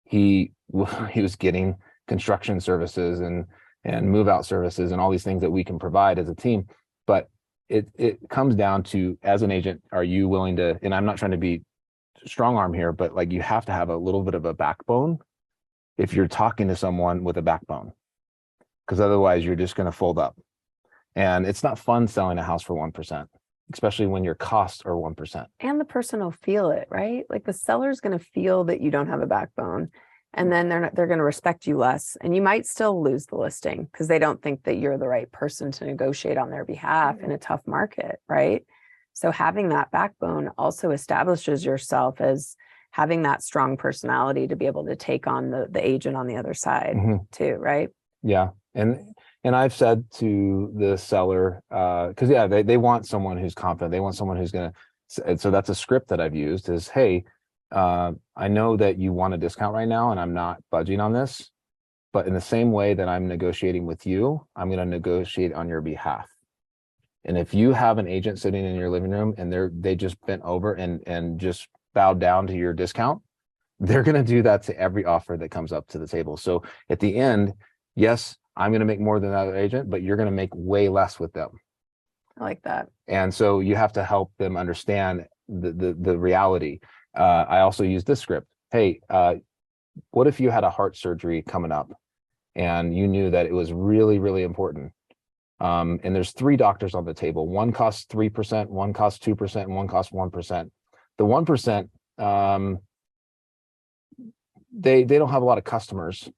he was getting construction services and move out services and all these things that we can provide as a team. But it comes down to, as an agent, are you willing to, and I'm not trying to be strong arm here, but like, you have to have a little bit of a backbone if you're talking to someone with a backbone, because otherwise you're just going to fold up. And it's not fun selling a house for 1%, especially when your costs are 1%. And the person will feel it, right? Like the seller's going to feel that you don't have a backbone, and then they're going to respect you less, and you might still lose the listing because they don't think that you're the right person to negotiate on their behalf in a tough market, right? So having that backbone also establishes yourself as having that strong personality to be able to take on the agent on the other side too, right? Yeah. And I've said to the seller, because they want someone who's confident. They want someone who's going to, so that's a script that I've used is, hey, I know that you want a discount right now and I'm not budging on this, but in the same way that I'm negotiating with you, I'm going to negotiate on your behalf. And if you have an agent sitting in your living room and they just bent over and just bowed down to your discount, they're going to do that to every offer that comes up to the table. So at the end, yes, I'm going to make more than that other agent, but you're going to make way less with them. I like that. And so you have to help them understand the reality. I also use this script. Hey, what if you had a heart surgery coming up and you knew that it was really, really important? And there's 3 doctors on the table. One costs 3%, one costs 2%, and one costs 1%. The 1%, they don't have a lot of customers,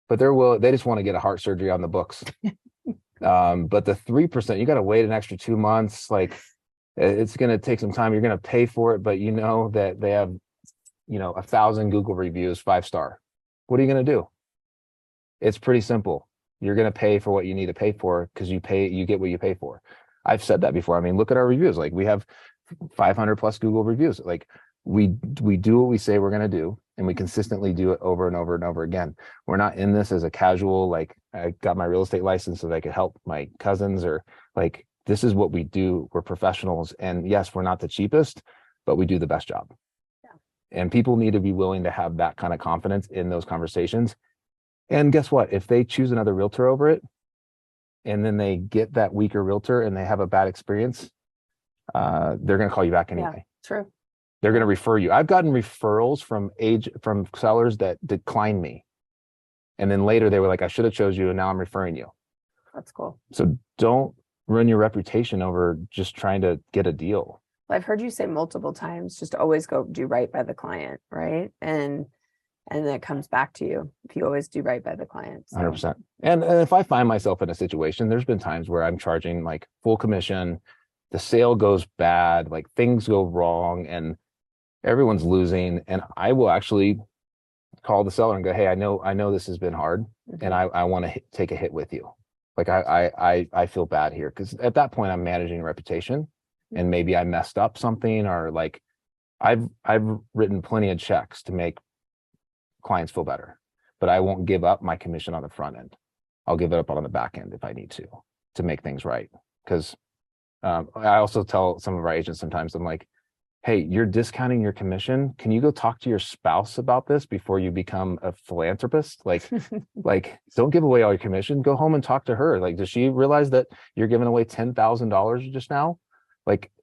but they just want to get a heart surgery on the books. But the 3%, you got to wait an extra 2 months. Like, it's going to take some time. You're going to pay for it, but you know that they have, 1,000 Google reviews, 5-star. What are you going to do? It's pretty simple. You're going to pay for what you need to pay for because you get what you pay for. I've said that before. I mean, look at our reviews. Like, we have 500 plus Google reviews. Like, we do what we say we're going to do, and we consistently do it over and over and over again. We're not in this as a casual, like, I got my real estate license so that I could help my cousins, or like, this is what we do. We're professionals. And yes, we're not the cheapest, but we do the best job. Yeah. And people need to be willing to have that kind of confidence in those conversations. And guess what? If they choose another realtor over it, and then they get that weaker realtor and they have a bad experience, they're going to call you back anyway. Yeah, true. They're going to refer you. I've gotten referrals from sellers that decline me. And then later they were like, I should have chose you, and now I'm referring you. That's cool. So don't ruin your reputation over just trying to get a deal. Well, I've heard you say multiple times, just always go do right by the client, right? And it comes back to you if you always do right by the client. So. 100%. And if I find myself in a situation, there's been times where I'm charging like full commission, the sale goes bad, like things go wrong and everyone's losing. And I will actually call the seller and go, hey, I know this has been hard, and I want to take a hit with you. Like, I feel bad here, because at that point I'm managing a reputation, and maybe I messed up something, or like I've written plenty of checks to make clients feel better, but I won't give up my commission on the front end. I'll give it up on the back end if I need to make things right. Because I also tell some of our agents sometimes, I'm like, hey, you're discounting your commission. Can you go talk to your spouse about this before you become a philanthropist? Like, don't give away all your commission. Go home and talk to her. Like, does she realize that you're giving away $10,000 just now? Like,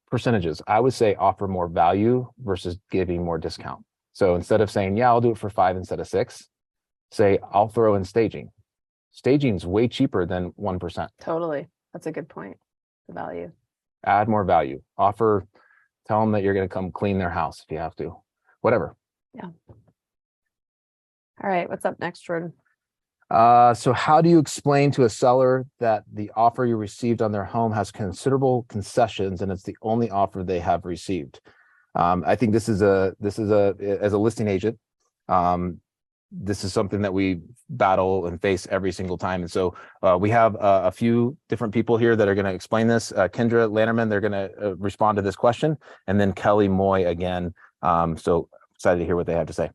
percentages. I would say offer more value versus giving more discount. So instead of saying, yeah, I'll do it for 5 instead of 6, say, I'll throw in staging. Staging's way cheaper than 1%. Totally. That's a good point. The value. Add more value. Offer Tell them that you're going to come clean their house if you have to, whatever. All right, what's up next, Jordan? So how do you explain to a seller that the offer you received on their home has considerable concessions and it's the only offer they have received? I think this is as a listing agent, this is something that we battle and face every single time. And so we have a few different people here that are going to explain this. Kendra Lanterman, they're going to respond to this question, and then Kelly Moye again. So excited to hear what they have to say.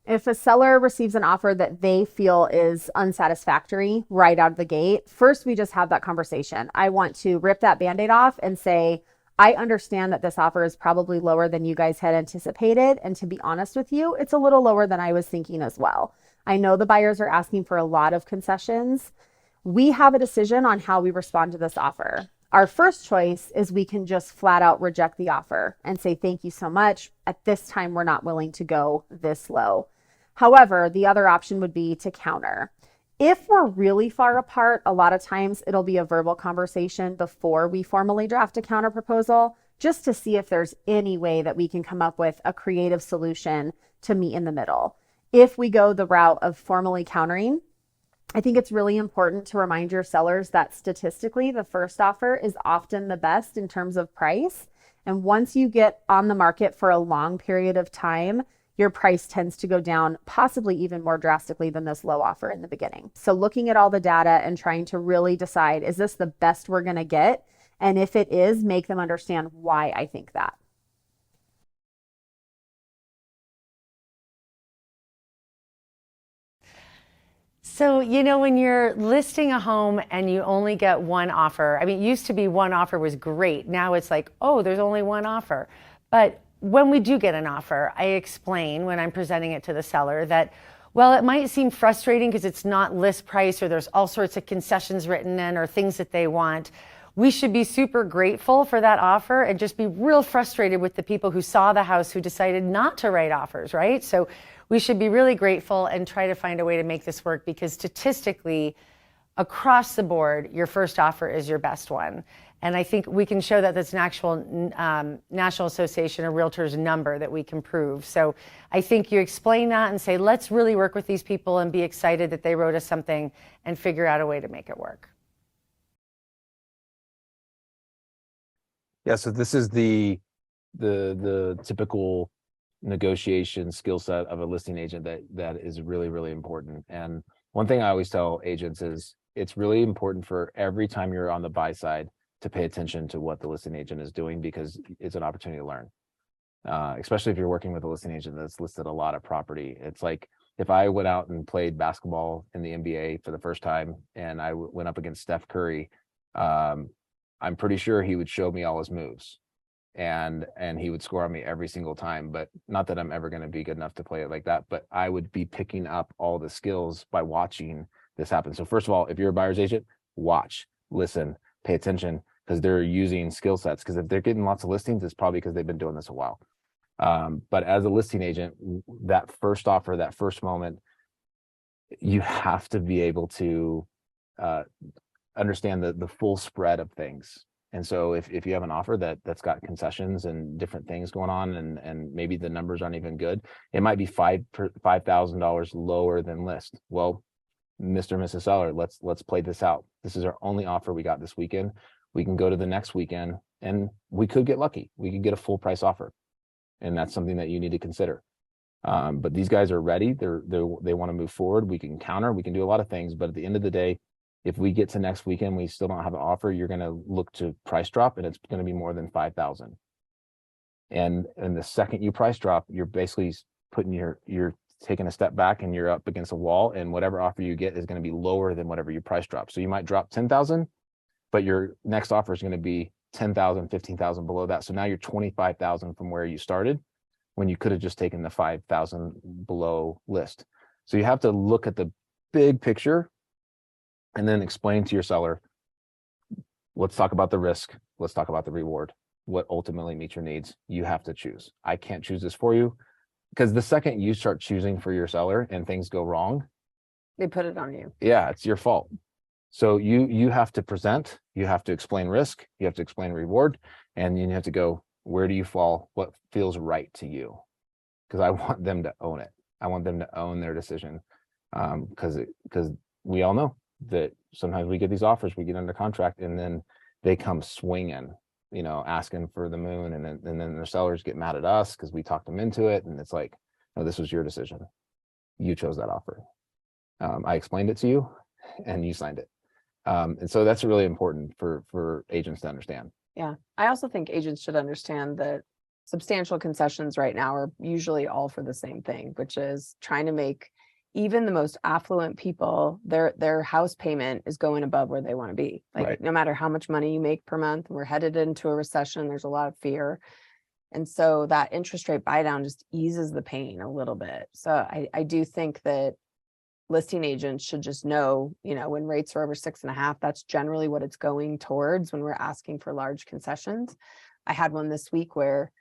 If a seller receives an offer that they feel is unsatisfactory right out of the gate, first we just have that conversation. I want to rip that Band-Aid off and say, I understand that this offer is probably lower than you guys had anticipated. And to be honest with you, it's a little lower than I was thinking as well. I know the buyers are asking for a lot of concessions. We have a decision on how we respond to this offer. Our first choice is we can just flat out reject the offer and say, thank you so much. At this time, we're not willing to go this low. However, the other option would be to counter. If we're really far apart, a lot of times it'll be a verbal conversation before we formally draft a counter proposal, just to see if there's any way that we can come up with a creative solution to meet in the middle. If we go the route of formally countering, I think it's really important to remind your sellers that statistically, the first offer is often the best in terms of price. And once you get on the market for a long period of time, your price tends to go down, possibly even more drastically than this low offer in the beginning. So looking at all the data and trying to really decide, is this the best we're going to get? And if it is, make them understand why I think that. So, you know, when you're listing a home and you only get one offer, I mean, it used to be one offer was great. Now it's like, oh, there's only one offer. But when we do get an offer, I explain when I'm presenting it to the seller that, well, it might seem frustrating because it's not list price or there's all sorts of concessions written in or things that they want. We should be super grateful for that offer and just be real frustrated with the people who saw the house who decided not to write offers, right? So we should be really grateful and try to find a way to make this work, because statistically, across the board, your first offer is your best one. And I think we can show that that's an actual National Association of Realtors number that we can prove. So I think you explain that and say, let's really work with these people and be excited that they wrote us something and figure out a way to make it work. Yeah, so this is the typical negotiation skill set of a listing agent that is really, really important. And one thing I always tell agents is it's really important for every time you're on the buy side to pay attention to what the listing agent is doing, because it's an opportunity to learn. Especially if you're working with a listing agent that's listed a lot of property. It's like if I went out and played basketball in the NBA for the first time and I went up against Steph Curry, I'm pretty sure he would show me all his moves and he would score on me every single time. But not that I'm ever going to be good enough to play it like that, but I would be picking up all the skills by watching this happen. So first of all, if you're a buyer's agent, watch, listen, pay attention, because they're using skill sets. Because if they're getting lots of listings, it's probably because they've been doing this a while. But as a listing agent, that first offer, that first moment, you have to be able to understand the full spread of things. And so if you have an offer that's got concessions and different things going on, and maybe the numbers aren't even good, it might be $5,000 lower than list. Well, Mr. and Mrs. Seller, let's play this out. This is our only offer we got this weekend. We can go to the next weekend and we could get lucky. We could get a full price offer. And that's something that you need to consider. But these guys are ready. They want to move forward. We can counter, we can do a lot of things, but at the end of the day, if we get to next weekend, we still don't have an offer, you're going to look to price drop, and it's going to be more than 5,000. And the second you price drop, you're basically putting you're taking a step back and you're up against a wall, and whatever offer you get is going to be lower than whatever you price drop. So you might drop 10,000, but your next offer is going to be 10,000, 15,000 below that. So now you're 25,000 from where you started, when you could have just taken the 5,000 below list. So you have to look at the big picture and then explain to your seller, let's talk about the risk. Let's talk about the reward. What ultimately meets your needs. You have to choose. I can't choose this for you, because the second you start choosing for your seller and things go wrong, They put it on you. yeah, it's your fault. So you have to present, you have to explain risk, you have to explain reward, and you have to go, where do you fall? What feels right to you? Because I want them to own it. I want them to own their decision. Because we all know that sometimes we get these offers, we get under contract, and then they come swinging, asking for the moon, and then the sellers get mad at us because we talked them into it, and it's like, no, this was your decision. You chose that offer. I explained it to you, and you signed it. And so that's really important for agents to understand. Yeah. I also think agents should understand that substantial concessions right now are usually all for the same thing, which is trying to make even the most affluent people, their house payment is going above where they want to be. Like Right. no matter how much money you make per month, we're headed into a recession. There's a lot of fear. And so that interest rate buy down just eases the pain a little bit. So I do think that listing agents should just know, when rates are over 6.5, that's generally what it's going towards when we're asking for large concessions. I had one this week where,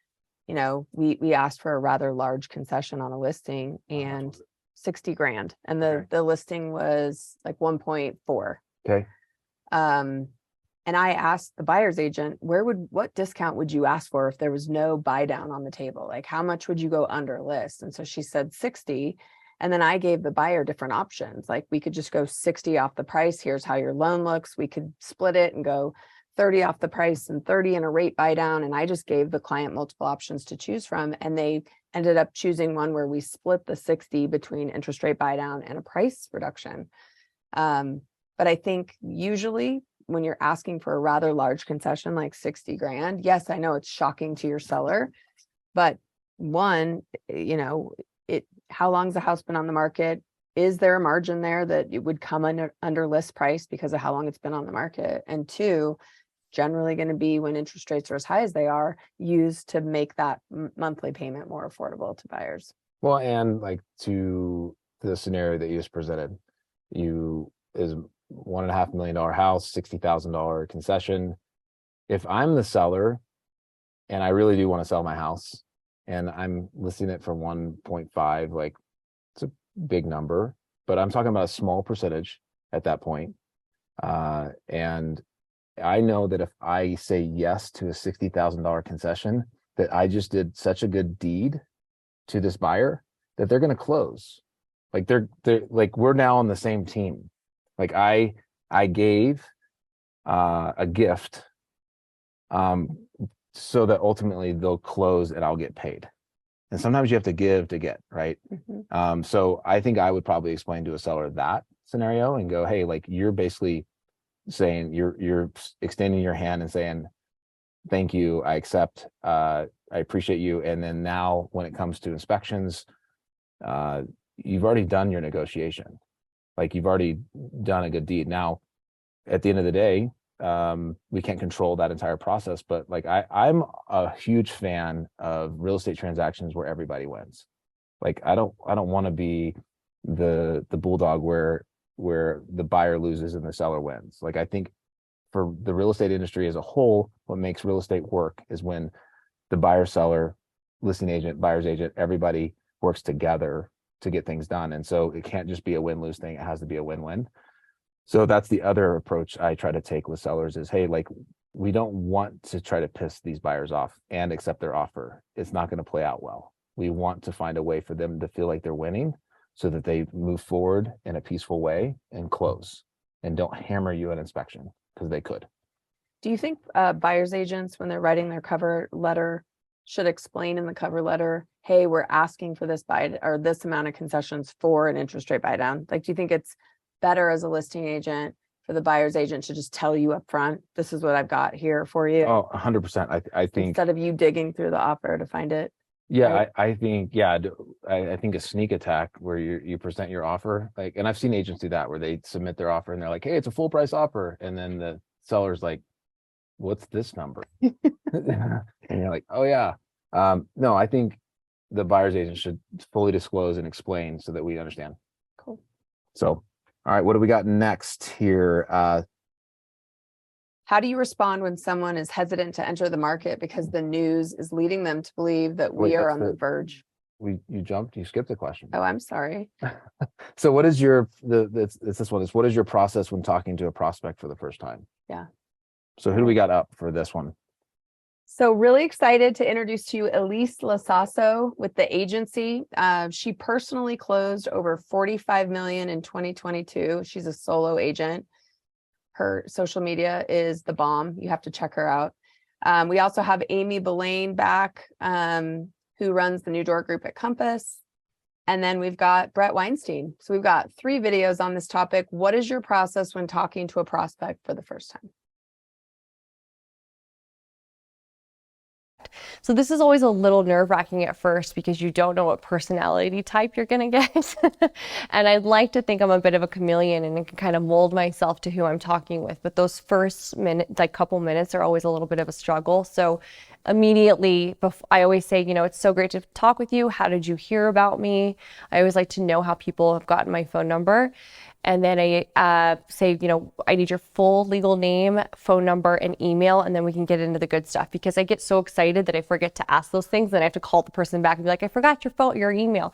we asked for a rather large concession on a listing and 60 grand. And the listing was like 1.4. Okay. And I asked the buyer's agent, what discount would you ask for if there was no buy down on the table? Like how much would you go under list? And so she said 60. And then I gave the buyer different options. Like we could just go 60 off the price. Here's how your loan looks. We could split it and go 30 off the price and 30 in a rate buy down. And I just gave the client multiple options to choose from. And they ended up choosing one where we split the 60 between interest rate buy down and a price reduction. But I think usually when you're asking for a rather large concession, like 60 grand, yes, I know it's shocking to your seller, but one, how long's the house been on the market? Is there a margin there that it would come under list price because of how long it's been on the market? And two, generally going to be when interest rates are as high as they are, used to make that monthly payment more affordable to buyers. Well, and like to the scenario that you just presented, is $1.5 million house, $60,000 concession. If I'm the seller and I really do want to sell my house and I'm listing it for 1.5, like it's a big number, but I'm talking about a small percentage at that point. And I know that if I say yes to a $60,000 concession, that I just did such a good deed to this buyer that they're going to close. Like they're like, we're now on the same team. Like I gave a gift so that ultimately they'll close and I'll get paid. And sometimes you have to give to get, right? Mm-hmm. So I think I would probably explain to a seller that scenario and go, hey, like you're basically saying you're extending your hand and saying, thank you, I accept, I appreciate you. And then now when it comes to inspections, you've already done your negotiation. Like you've already done a good deed. Now, at the end of the day, we can't control that entire process, but like I'm a huge fan of real estate transactions where everybody wins. Like I don't want to be the bulldog where the buyer loses and the seller wins. Like I think for the real estate industry as a whole, what makes real estate work is when the buyer, seller, listing agent, buyer's agent, everybody works together to get things done. And so it can't just be a win-lose thing. It has to be a win-win. So that's the other approach I try to take with sellers is, hey, like we don't want to try to piss these buyers off and accept their offer. It's not going to play out well. We want to find a way for them to feel like they're winning so that they move forward in a peaceful way and close and don't hammer you an inspection because they could. Do you think buyer's agents, when they're writing their cover letter, should explain in the cover letter, hey, we're asking for this buy or this amount of concessions for an interest rate buy down? Like, do you think it's better as a listing agent for the buyer's agent to just tell you up front, this is what I've got here for you? Oh, 100%. I think instead of you digging through the offer to find it. Yeah, right? I think, I think a sneak attack where you present your offer, like, and I've seen agents do that where they submit their offer and they're like, hey, it's a full price offer. And then the seller's like, what's this number? And you're like, oh yeah. No, I think the buyer's agent should fully disclose and explain so that we understand. Cool. So, all right, what do we got next here? How do you respond when someone is hesitant to enter the market because the news is leading them to believe that we are on the verge? you jumped, you skipped the question. Oh, I'm sorry. So what is your, it's this one, is what is your process when talking to a prospect for the first time? Yeah. So who do we got up for this one? So really excited to introduce to you Elise Losasso with the agency. She personally closed over 45 million in 2022. She's a solo agent. Her social media is the bomb. You have to check her out. We also have Amy Ballain back, who runs the New Door Group at Compass. And then we've got Brett Weinstein. So we've got 3 videos on this topic. What is your process when talking to a prospect for the first time? So this is always a little nerve-wracking at first because you don't know what personality type you're gonna get. And I'd like to think I'm a bit of a chameleon and can kind of mold myself to who I'm talking with. But those first couple minutes are always a little bit of a struggle. So immediately, I always say, it's so great to talk with you. How did you hear about me? I always like to know how people have gotten my phone number. And then I say, I need your full legal name, phone number, and email, and then we can get into the good stuff, because I get so excited that I forget to ask those things, and I have to call the person back and be like, I forgot your email.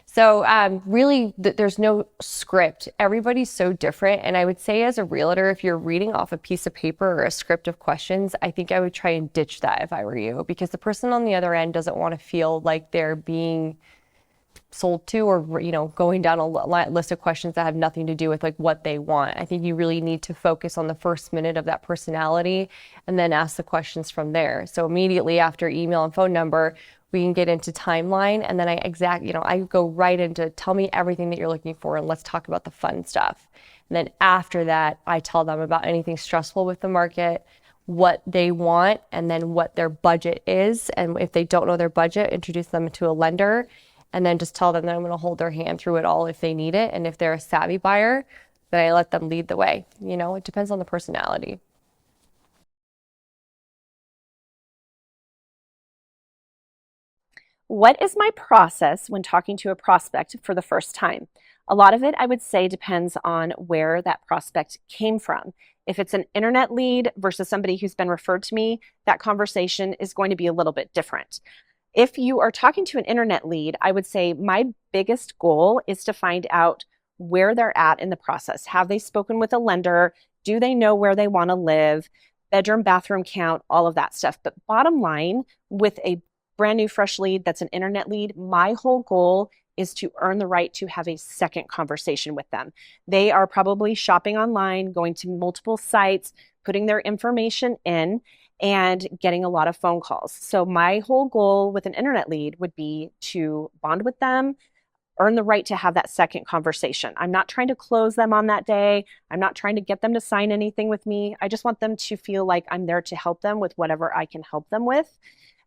So really, there's no script. Everybody's so different. And I would say, as a realtor, if you're reading off a piece of paper or a script of questions, I think I would try and ditch that if I were you, because the person on the other end doesn't want to feel like they're being sold to, or going down a list of questions that have nothing to do with what they want. I think you really need to focus on the first minute of that personality and then ask the questions from there. So immediately after email and phone number, we can get into timeline, and then I go right into, tell me everything that you're looking for and let's talk about the fun stuff. And then after that, I tell them about anything stressful with the market, what they want, and then what their budget is. And if they don't know their budget, introduce them to a lender. And then just tell them that I'm going to hold their hand through it all if they need it. And if they're a savvy buyer, then I let them lead the way. It depends on the personality. What is my process when talking to a prospect for the first time? A lot of it, I would say, depends on where that prospect came from. If it's an internet lead versus somebody who's been referred to me, that conversation is going to be a little bit different. If you are talking to an internet lead, I would say my biggest goal is to find out where they're at in the process. Have they spoken with a lender? Do they know where they want to live? Bedroom, bathroom count, all of that stuff. But bottom line, with a brand new fresh lead that's an internet lead, my whole goal is to earn the right to have a second conversation with them. They are probably shopping online, going to multiple sites, putting their information in, and getting a lot of phone calls. So my whole goal with an internet lead would be to bond with them, earn the right to have that second conversation. I'm not trying to close them on that day. I'm not trying to get them to sign anything with me. I just want them to feel like I'm there to help them with whatever I can help them with.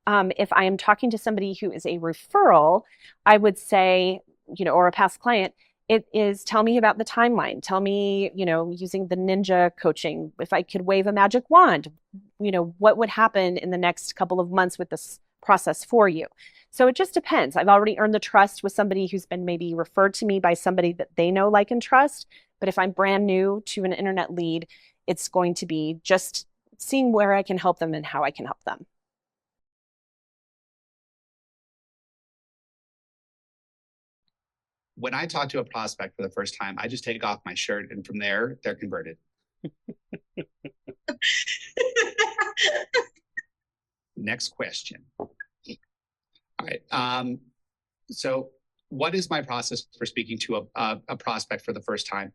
If I am talking to somebody who is a referral, I would say, or a past client, it is, tell me about the timeline. Tell me, using the ninja coaching, if I could wave a magic wand, what would happen in the next couple of months with this process for you? So it just depends. I've already earned the trust with somebody who's been maybe referred to me by somebody that they know, like, and trust. But if I'm brand new to an internet lead, it's going to be just seeing where I can help them and how I can help them. When I talk to a prospect for the first time, I just take off my shirt, and from there, they're converted. Next question. All right. So what is my process for speaking to a prospect for the first time?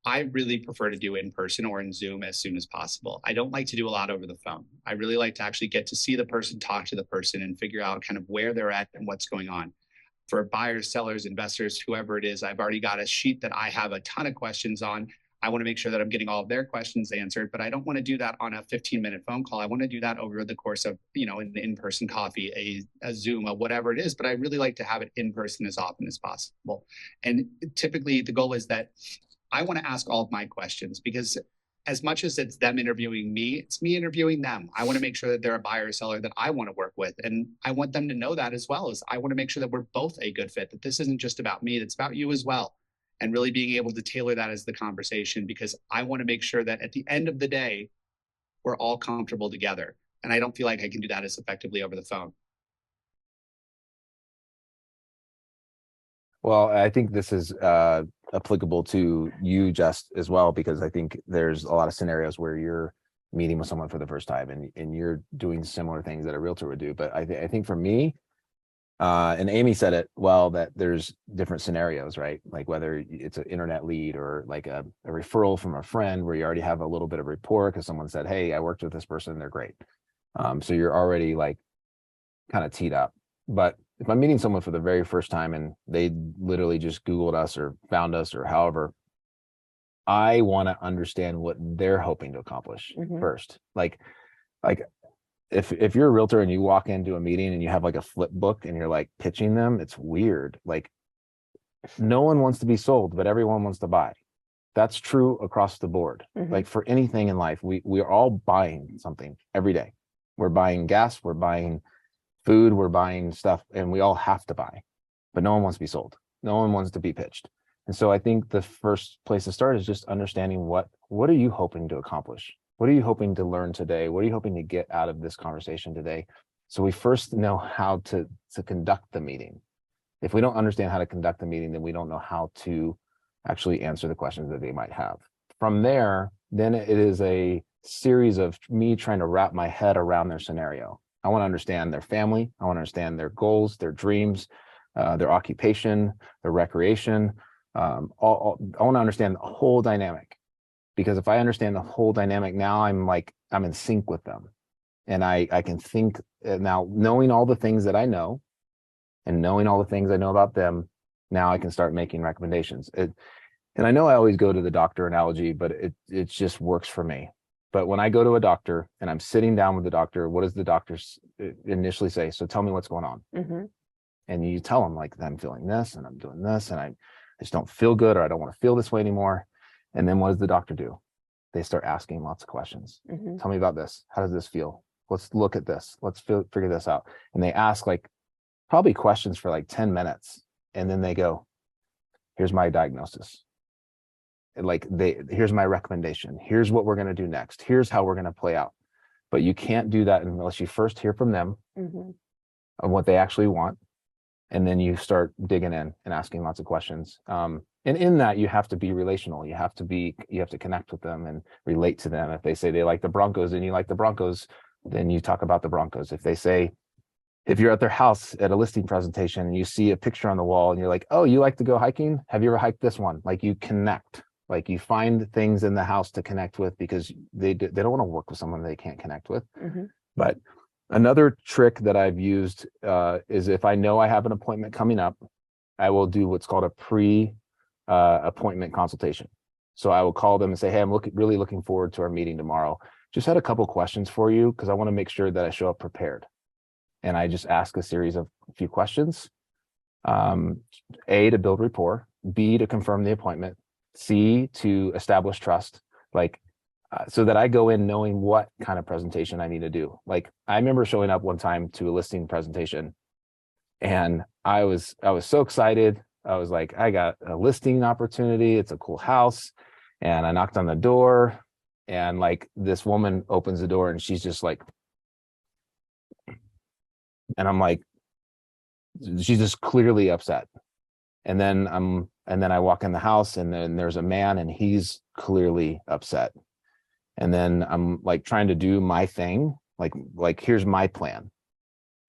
I really prefer to do in person or in Zoom as soon as possible. I don't like to do a lot over the phone. I really like to actually get to see the person, talk to the person, and figure out kind of where they're at and what's going on. For buyers, sellers, investors, whoever it is, I've already got a sheet that I have a ton of questions on. I want to make sure that I'm getting all of their questions answered, but I don't want to do that on a 15-minute phone call. I want to do that over the course of, an in-person coffee, a Zoom, or whatever it is, but I really like to have it in person as often as possible. And typically the goal is that I want to ask all of my questions, because as much as it's them interviewing me, it's me interviewing them. I want to make sure that they're a buyer or seller that I want to work with. And I want them to know that as well. As I want to make sure that we're both a good fit, that this isn't just about me, it's about you as well. And really being able to tailor that as the conversation, because I want to make sure that at the end of the day, we're all comfortable together. And I don't feel like I can do that as effectively over the phone. Well, I think this is applicable to you just as well, because I think there's a lot of scenarios where you're meeting with someone for the first time and you're doing similar things that a realtor would do. But I think for me, and Amy said it well, that there's different scenarios, right? Like whether it's an internet lead or like a referral from a friend where you already have a little bit of rapport because someone said, hey, I worked with this person, they're great. So you're already like kind of teed up. But if I'm meeting someone for the very first time and they literally just Googled us or found us or however, I want to understand what they're hoping to accomplish first. Like if you're a realtor and you walk into a meeting and you have like a flip book and you're like pitching them, it's weird. Like no one wants to be sold, but everyone wants to buy. That's true across the board. Like for anything in life, we are all buying something every day. We're buying gas, we're buying food, we're buying stuff, and we all have to buy, but no one wants to be sold. No one wants to be pitched. And so I think the first place to start is just understanding what are you hoping to accomplish? What are you hoping to learn today? What are you hoping to get out of this conversation today? So we first know how to conduct the meeting. If we don't understand how to conduct the meeting, then we don't know how to actually answer the questions that they might have. From there, then it is a series of me trying to wrap my head around their scenario. I want to understand their family. I want to understand their goals, their dreams, their occupation, their recreation. I want to understand the whole dynamic, because if I understand the whole dynamic, now I'm in sync with them, and I can think now, knowing all the things that I know and knowing all the things I know about them. Now I can start making recommendations. And I know I always go to the doctor analogy, but it just works for me. But when I go to a doctor and I'm sitting down with the doctor, what does the doctor initially say? So tell me what's going on. And you tell them like, I'm feeling this and I'm doing this and I just don't feel good, or I don't want to feel this way anymore. And then what does the doctor do? They start asking lots of questions. Tell me about this. How does this feel? Let's look at this. Let's figure this out. And they ask like probably questions for like 10 minutes. And then they go, here's my diagnosis. Like here's my recommendation. Here's what we're going to do next. Here's how we're going to play out. But you can't do that unless you first hear from them of what they actually want. And then you start digging in and asking lots of questions. And in that, you have to be relational. You have to connect with them and relate to them. If they say they like the Broncos and you like the Broncos, then you talk about the Broncos. If you're at their house at a listing presentation and you see a picture on the wall and you're like, oh, you like to go hiking? Have you ever hiked this one? Like you connect. Like you find things in the house to connect with, because they don't want to work with someone they can't connect with. But another trick that I've used is if I know I have an appointment coming up, I will do what's called a pre-appointment consultation. So I will call them and say, hey, I'm really looking forward to our meeting tomorrow. Just had a couple questions for you because I want to make sure that I show up prepared. And I just ask a series of a few questions. A, to build rapport. B, to confirm the appointment. C, to establish trust, so that I go in knowing what kind of presentation I need to do. Like I remember showing up one time to a listing presentation and I was so excited. I was like, I got a listing opportunity. It's a cool house. And I knocked on the door and like this woman opens the door and she's just like, and I'm like, she's just clearly upset. And then I walk in the house and then there's a man and he's clearly upset. And then I'm like trying to do my thing, like here's my plan.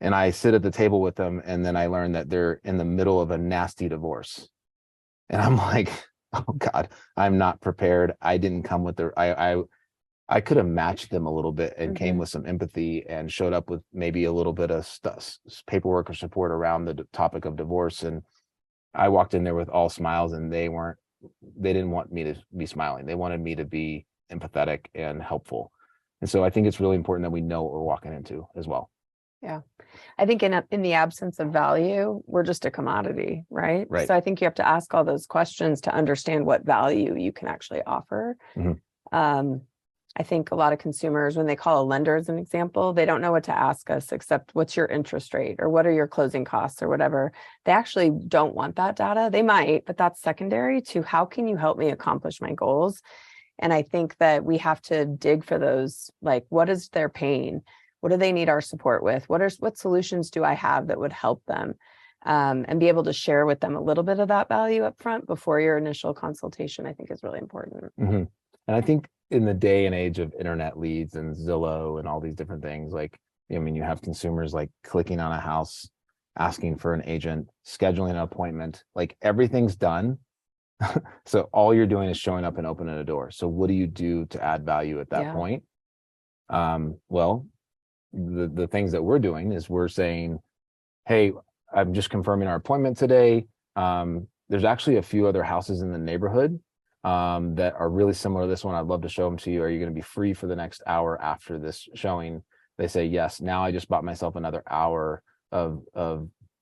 And I sit at the table with them and then I learn that they're in the middle of a nasty divorce. And I'm like, oh God, I'm not prepared. I didn't come with I could have matched them a little bit and came with some empathy and showed up with maybe a little bit of paperwork or support around the topic of divorce. And I walked in there with all smiles and they didn't want me to be smiling. They wanted me to be empathetic and helpful. And so I think it's really important that we know what we're walking into as well. Yeah. I think in the absence of value, we're just a commodity, right? Right. So I think you have to ask all those questions to understand what value you can actually offer. I think a lot of consumers, when they call a lender as an example, they don't know what to ask us except what's your interest rate or what are your closing costs or whatever. They actually don't want that data. They might, but that's secondary to how can you help me accomplish my goals? And I think that we have to dig for those, like, what is their pain? What do they need our support with? What solutions do I have that would help them? and be able to share with them a little bit of that value up front before your initial consultation, I think is really important. And I think in the day and age of internet leads and Zillow and all these different things, like, I mean, you have consumers like clicking on a house, asking for an agent, scheduling an appointment, like everything's done. So all you're doing is showing up and opening a door. So what do you do to add value at that point? Well, the things that we're doing is we're saying, hey, I'm just confirming our appointment today. There's actually a few other houses in the neighborhood that are really similar to this one. I'd love to show them to you. Are you going to be free for the next hour after this showing? They say yes. Now I just bought myself another hour of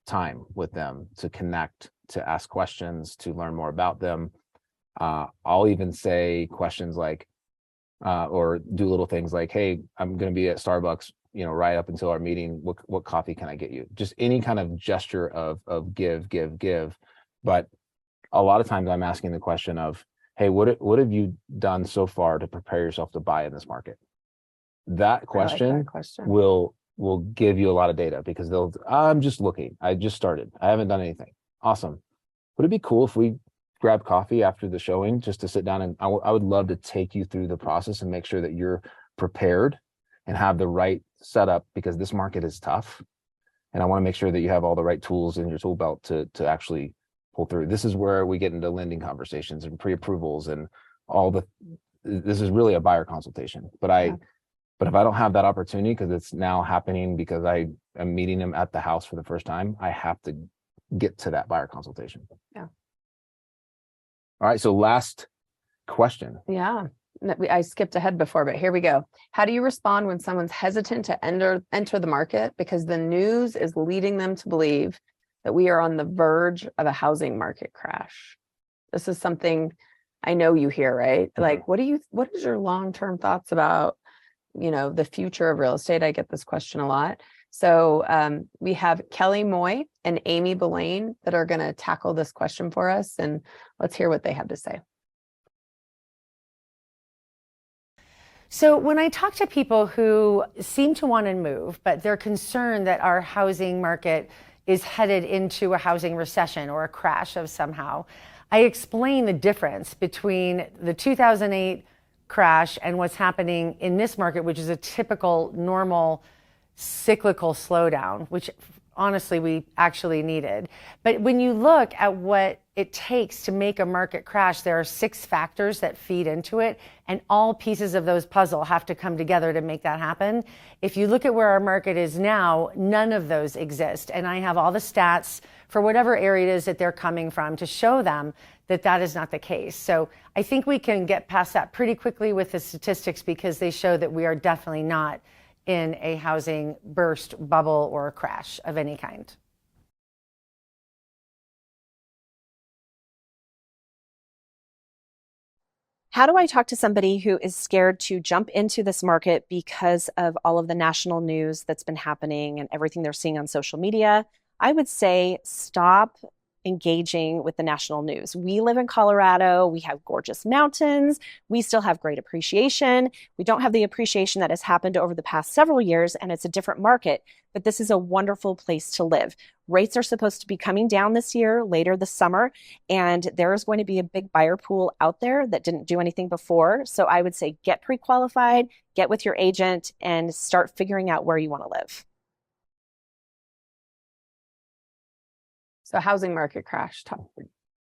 time with them to connect, to ask questions, to learn more about them. I'll even say questions like, or do little things like, hey, I'm going to be at Starbucks, you know, right up until our meeting. What coffee can I get you? Just any kind of gesture of give. But a lot of times I'm asking the question of, hey, what have you done so far to prepare yourself to buy in this market? That question, will give you a lot of data, because I'm just looking. I just started. I haven't done anything. Awesome. Would it be cool if we grab coffee after the showing just to sit down, and I would love to take you through the process and make sure that you're prepared and have the right setup, because this market is tough. And I want to make sure that you have all the right tools in your tool belt to actually pull through. This is where we get into lending conversations and pre-approvals and this is really a buyer consultation. But if I don't have that opportunity, because it's now happening because I am meeting them at the house for the first time, I have to get to that buyer consultation. Yeah. All right. So last question. Yeah. I skipped ahead before, but here we go. How do you respond when someone's hesitant to enter the market because the news is leading them to believe that we are on the verge of a housing market crash? This is something I know you hear, right? Like, what is your long-term thoughts about, the future of real estate? I get this question a lot. So we have Kelly Moye and Amy Ballain that are going to tackle this question for us, and let's hear what they have to say. So when I talk to people who seem to want to move, but they're concerned that our housing market is headed into a housing recession or a crash of somehow, I explain the difference between the 2008 crash and what's happening in this market, which is a typical normal cyclical slowdown, which honestly we actually needed. But when you look at what it takes to make a market crash, there are 6 factors that feed into it, and all pieces of those puzzle have to come together to make that happen. If you look at where our market is now, none of those exist. And I have all the stats for whatever area it is that they're coming from to show them that that is not the case. So I think we can get past that pretty quickly with the statistics, because they show that we are definitely not in a housing burst, bubble, or a crash of any kind. How do I talk to somebody who is scared to jump into this market because of all of the national news that's been happening and everything they're seeing on social media? I would say stop engaging with the national news. We live in Colorado. We have gorgeous mountains. We still have great appreciation. We don't have the appreciation that has happened over the past several years, and it's a different market, but this is a wonderful place to live. Rates are supposed to be coming down this year, later this summer, and there is going to be a big buyer pool out there that didn't do anything before. So I would say get pre-qualified, get with your agent, and start figuring out where you want to live. So housing market crash.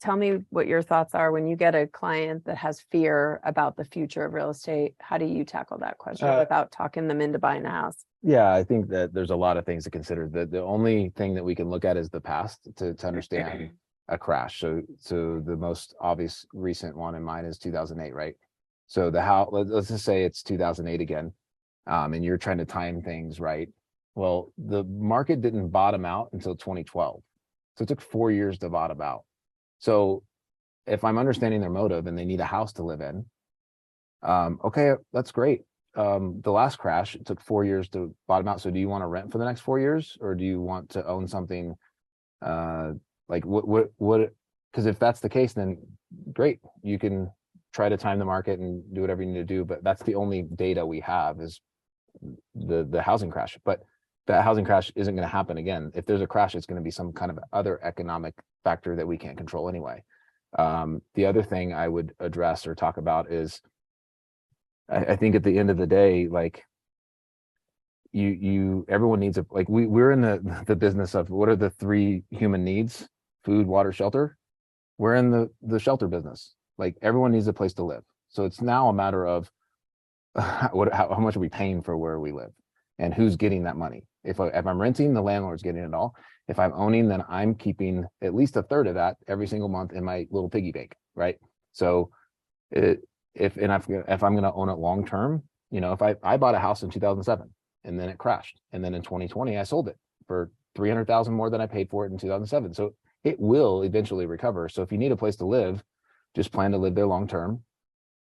Tell me what your thoughts are when you get a client that has fear about the future of real estate. How do you tackle that question without talking them into buying a house? Yeah, I think that there's a lot of things to consider. The only thing that we can look at is the past to understand a crash. So the most obvious recent one in mind is 2008, right? So the house, let's just say it's 2008 again, and you're trying to time things right. Well, the market didn't bottom out until 2012. So it took 4 years to bottom out. So if I'm understanding their motive and they need a house to live in, okay, that's great. The last crash, it took 4 years to bottom out. So do you want to rent for the next 4 years, or do you want to own something like what, because if that's the case, then great. You can try to time the market and do whatever you need to do, but that's the only data we have is the housing crash. But that housing crash isn't going to happen again. If there's a crash, it's going to be some kind of other economic factor that we can't control anyway. The other thing I would address or talk about is, I think at the end of the day, like everyone needs a, like we're in the business of what are the 3 human needs: food, water, shelter. We're in the shelter business. Like everyone needs a place to live. So it's now a matter of how much are we paying for where we live, and who's getting that money. If I'm renting, the landlord's getting it all. If I'm owning, then I'm keeping at least a third of that every single month in my little piggy bank, right? So if I'm going to own it long term, if I bought a house in 2007 and then it crashed, and then in 2020 I sold it for $300,000 more than I paid for it in 2007. So it will eventually recover. So if you need a place to live, just plan to live there long term.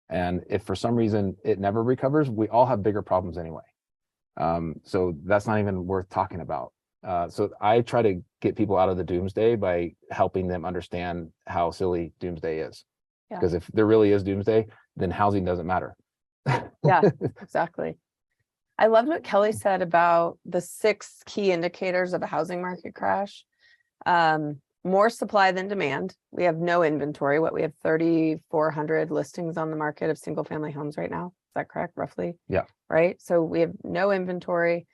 And if for some reason it never recovers, we all have bigger problems anyway. So that's not even worth talking about. So I try to get people out of the doomsday by helping them understand how silly doomsday is. Because if there really is doomsday, then housing doesn't matter. Yeah, exactly. I loved what Kelly said about the 6 key indicators of a housing market crash. More supply than demand. We have no inventory. We have 3,400 listings on the market of single family homes right now. Is that correct, roughly? Yeah. Right. So we have no inventory.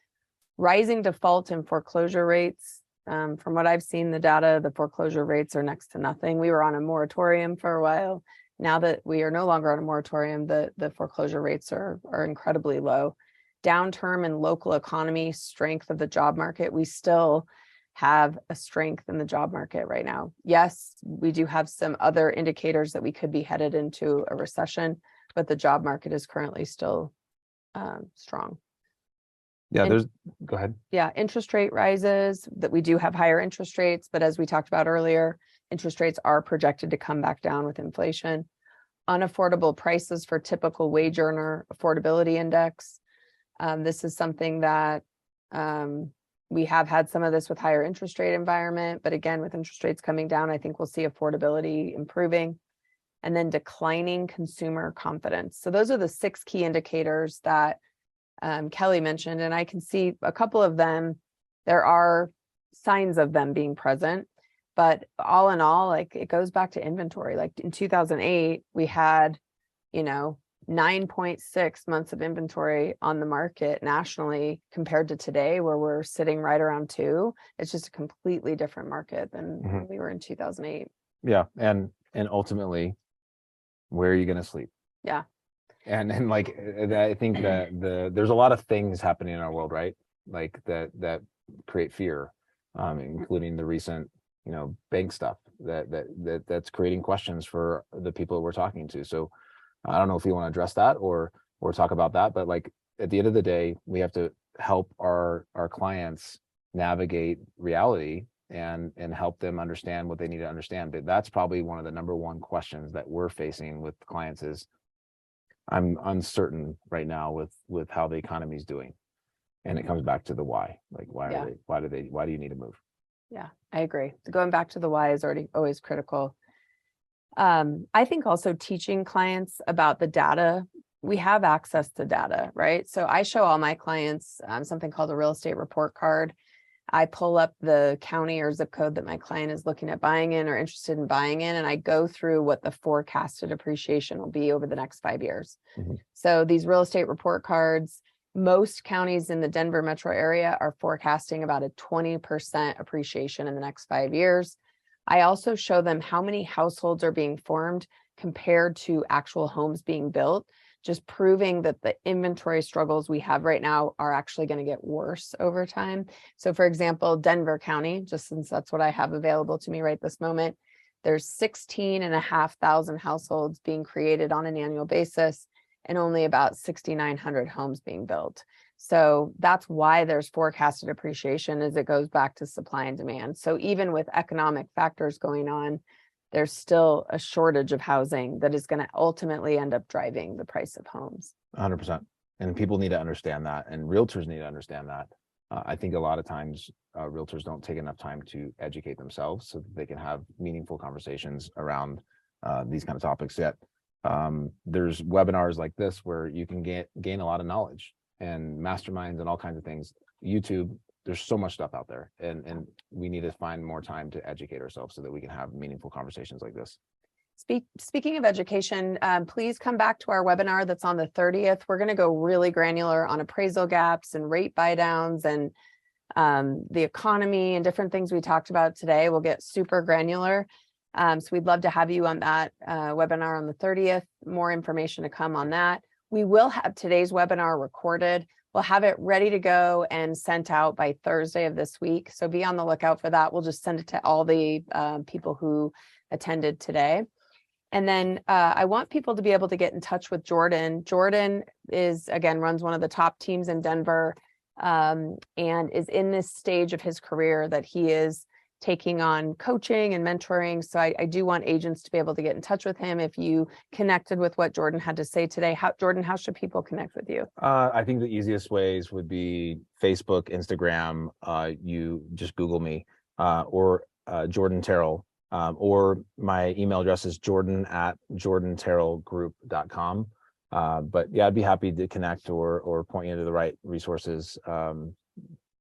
Rising default and foreclosure rates. From what I've seen, the data, the foreclosure rates are next to nothing. We were on a moratorium for a while. Now that we are no longer on a moratorium, the foreclosure rates are incredibly low. Downturn in local economy, strength of the job market. We still have a strength in the job market right now. Yes, we do have some other indicators that we could be headed into a recession, but the job market is currently still strong. Yeah, go ahead. Yeah, interest rate rises, that we do have higher interest rates, but as we talked about earlier, interest rates are projected to come back down with inflation. Unaffordable prices for typical wage earner affordability index. This is something that we have had some of this with higher interest rate environment, but again, with interest rates coming down, I think we'll see affordability improving. And then declining consumer confidence. So those are the 6 key indicators that Kelly mentioned, and I can see a couple of them. There are signs of them being present, but all in all, like it goes back to inventory. Like in 2008, we had, 9.6 months of inventory on the market nationally compared to today, where we're sitting right around 2. It's just a completely different market than when we were in 2008. Yeah, and ultimately, where are you going to sleep? Yeah. And like I think that there's a lot of things happening in our world, right? Like that create fear, including the recent, bank stuff that's creating questions for the people that we're talking to. So I don't know if you want to address that or talk about that, but like at the end of the day, we have to help our clients navigate reality and help them understand what they need to understand. But that's probably one of the number one questions that we're facing with clients is, I'm uncertain right now with how the economy is doing. And it comes back to the why. Like why do you need to move? Yeah, I agree. Going back to the why is always critical. I think also teaching clients about the data. We have access to data, right? So I show all my clients something called a real estate report card. I pull up the county or zip code that my client is looking at buying in or interested in buying in, and I go through what the forecasted appreciation will be over the next 5 years. Mm-hmm. So these real estate report cards, most counties in the Denver metro area are forecasting about a 20% appreciation in the next 5 years. I also show them how many households are being formed compared to actual homes being built, just proving that the inventory struggles we have right now are actually going to get worse over time. So for example, Denver County, just since that's what I have available to me right this moment, there's 16,500 households being created on an annual basis and only about 6,900 homes being built. So that's why there's forecasted appreciation, as it goes back to supply and demand. So even with economic factors going on, there's still a shortage of housing that is going to ultimately end up driving the price of homes. 100%. And people need to understand that, and realtors need to understand that. I think a lot of times realtors don't take enough time to educate themselves so that they can have meaningful conversations around these kind of topics. Yet there's webinars like this where you can gain a lot of knowledge, and masterminds and all kinds of things. YouTube there's so much stuff out there, and we need to find more time to educate ourselves so that we can have meaningful conversations like this. Speaking of education, please come back to our webinar that's on the 30th. We're going to go really granular on appraisal gaps and rate buy downs and the economy and different things we talked about today. We'll get super granular. So we'd love to have you on that webinar on the 30th. More information to come on that. We will have today's webinar recorded. We'll have it ready to go and sent out by Thursday of this week. So be on the lookout for that. We'll just send it to all the people who attended today. And then I want people to be able to get in touch with Jordan. Jordan runs one of the top teams in Denver and is in this stage of his career that he is taking on coaching and mentoring. So I do want agents to be able to get in touch with him. If you connected with what Jordan had to say today, Jordan, how should people connect with you? I think the easiest ways would be Facebook, Instagram. You just Google me or Jordan Terrell. Or my email address is jordan@jordanterrellgroup.com. But yeah, I'd be happy to connect or point you to the right resources.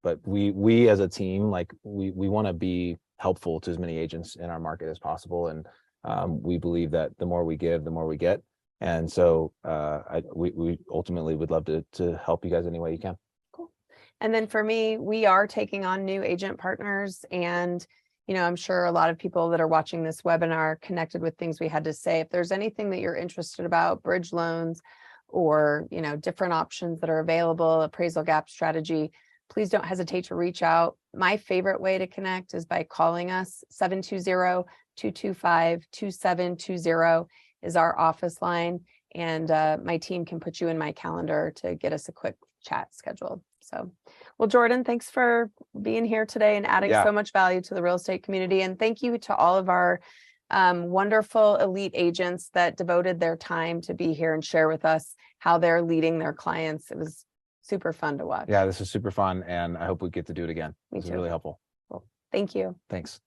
But we as a team, we want to be helpful to as many agents in our market as possible. And we believe that the more we give, the more we get. And so we ultimately would love to help you guys any way you can. Cool. And then for me, we are taking on new agent partners, and I'm sure a lot of people that are watching this webinar connected with things we had to say. If there's anything that you're interested about, bridge loans or, different options that are available, appraisal gap strategy, please don't hesitate to reach out. My favorite way to connect is by calling us. 720-225-2720 is our office line. And my team can put you in my calendar to get us a quick chat scheduled. So, well, Jordan, thanks for being here today and adding so much value to the real estate community. And thank you to all of our wonderful elite agents that devoted their time to be here and share with us how they're leading their clients. It was super fun to watch. Yeah, this is super fun, and I hope we get to do it again. Me This too. is really helpful. Well, thank you. Thanks.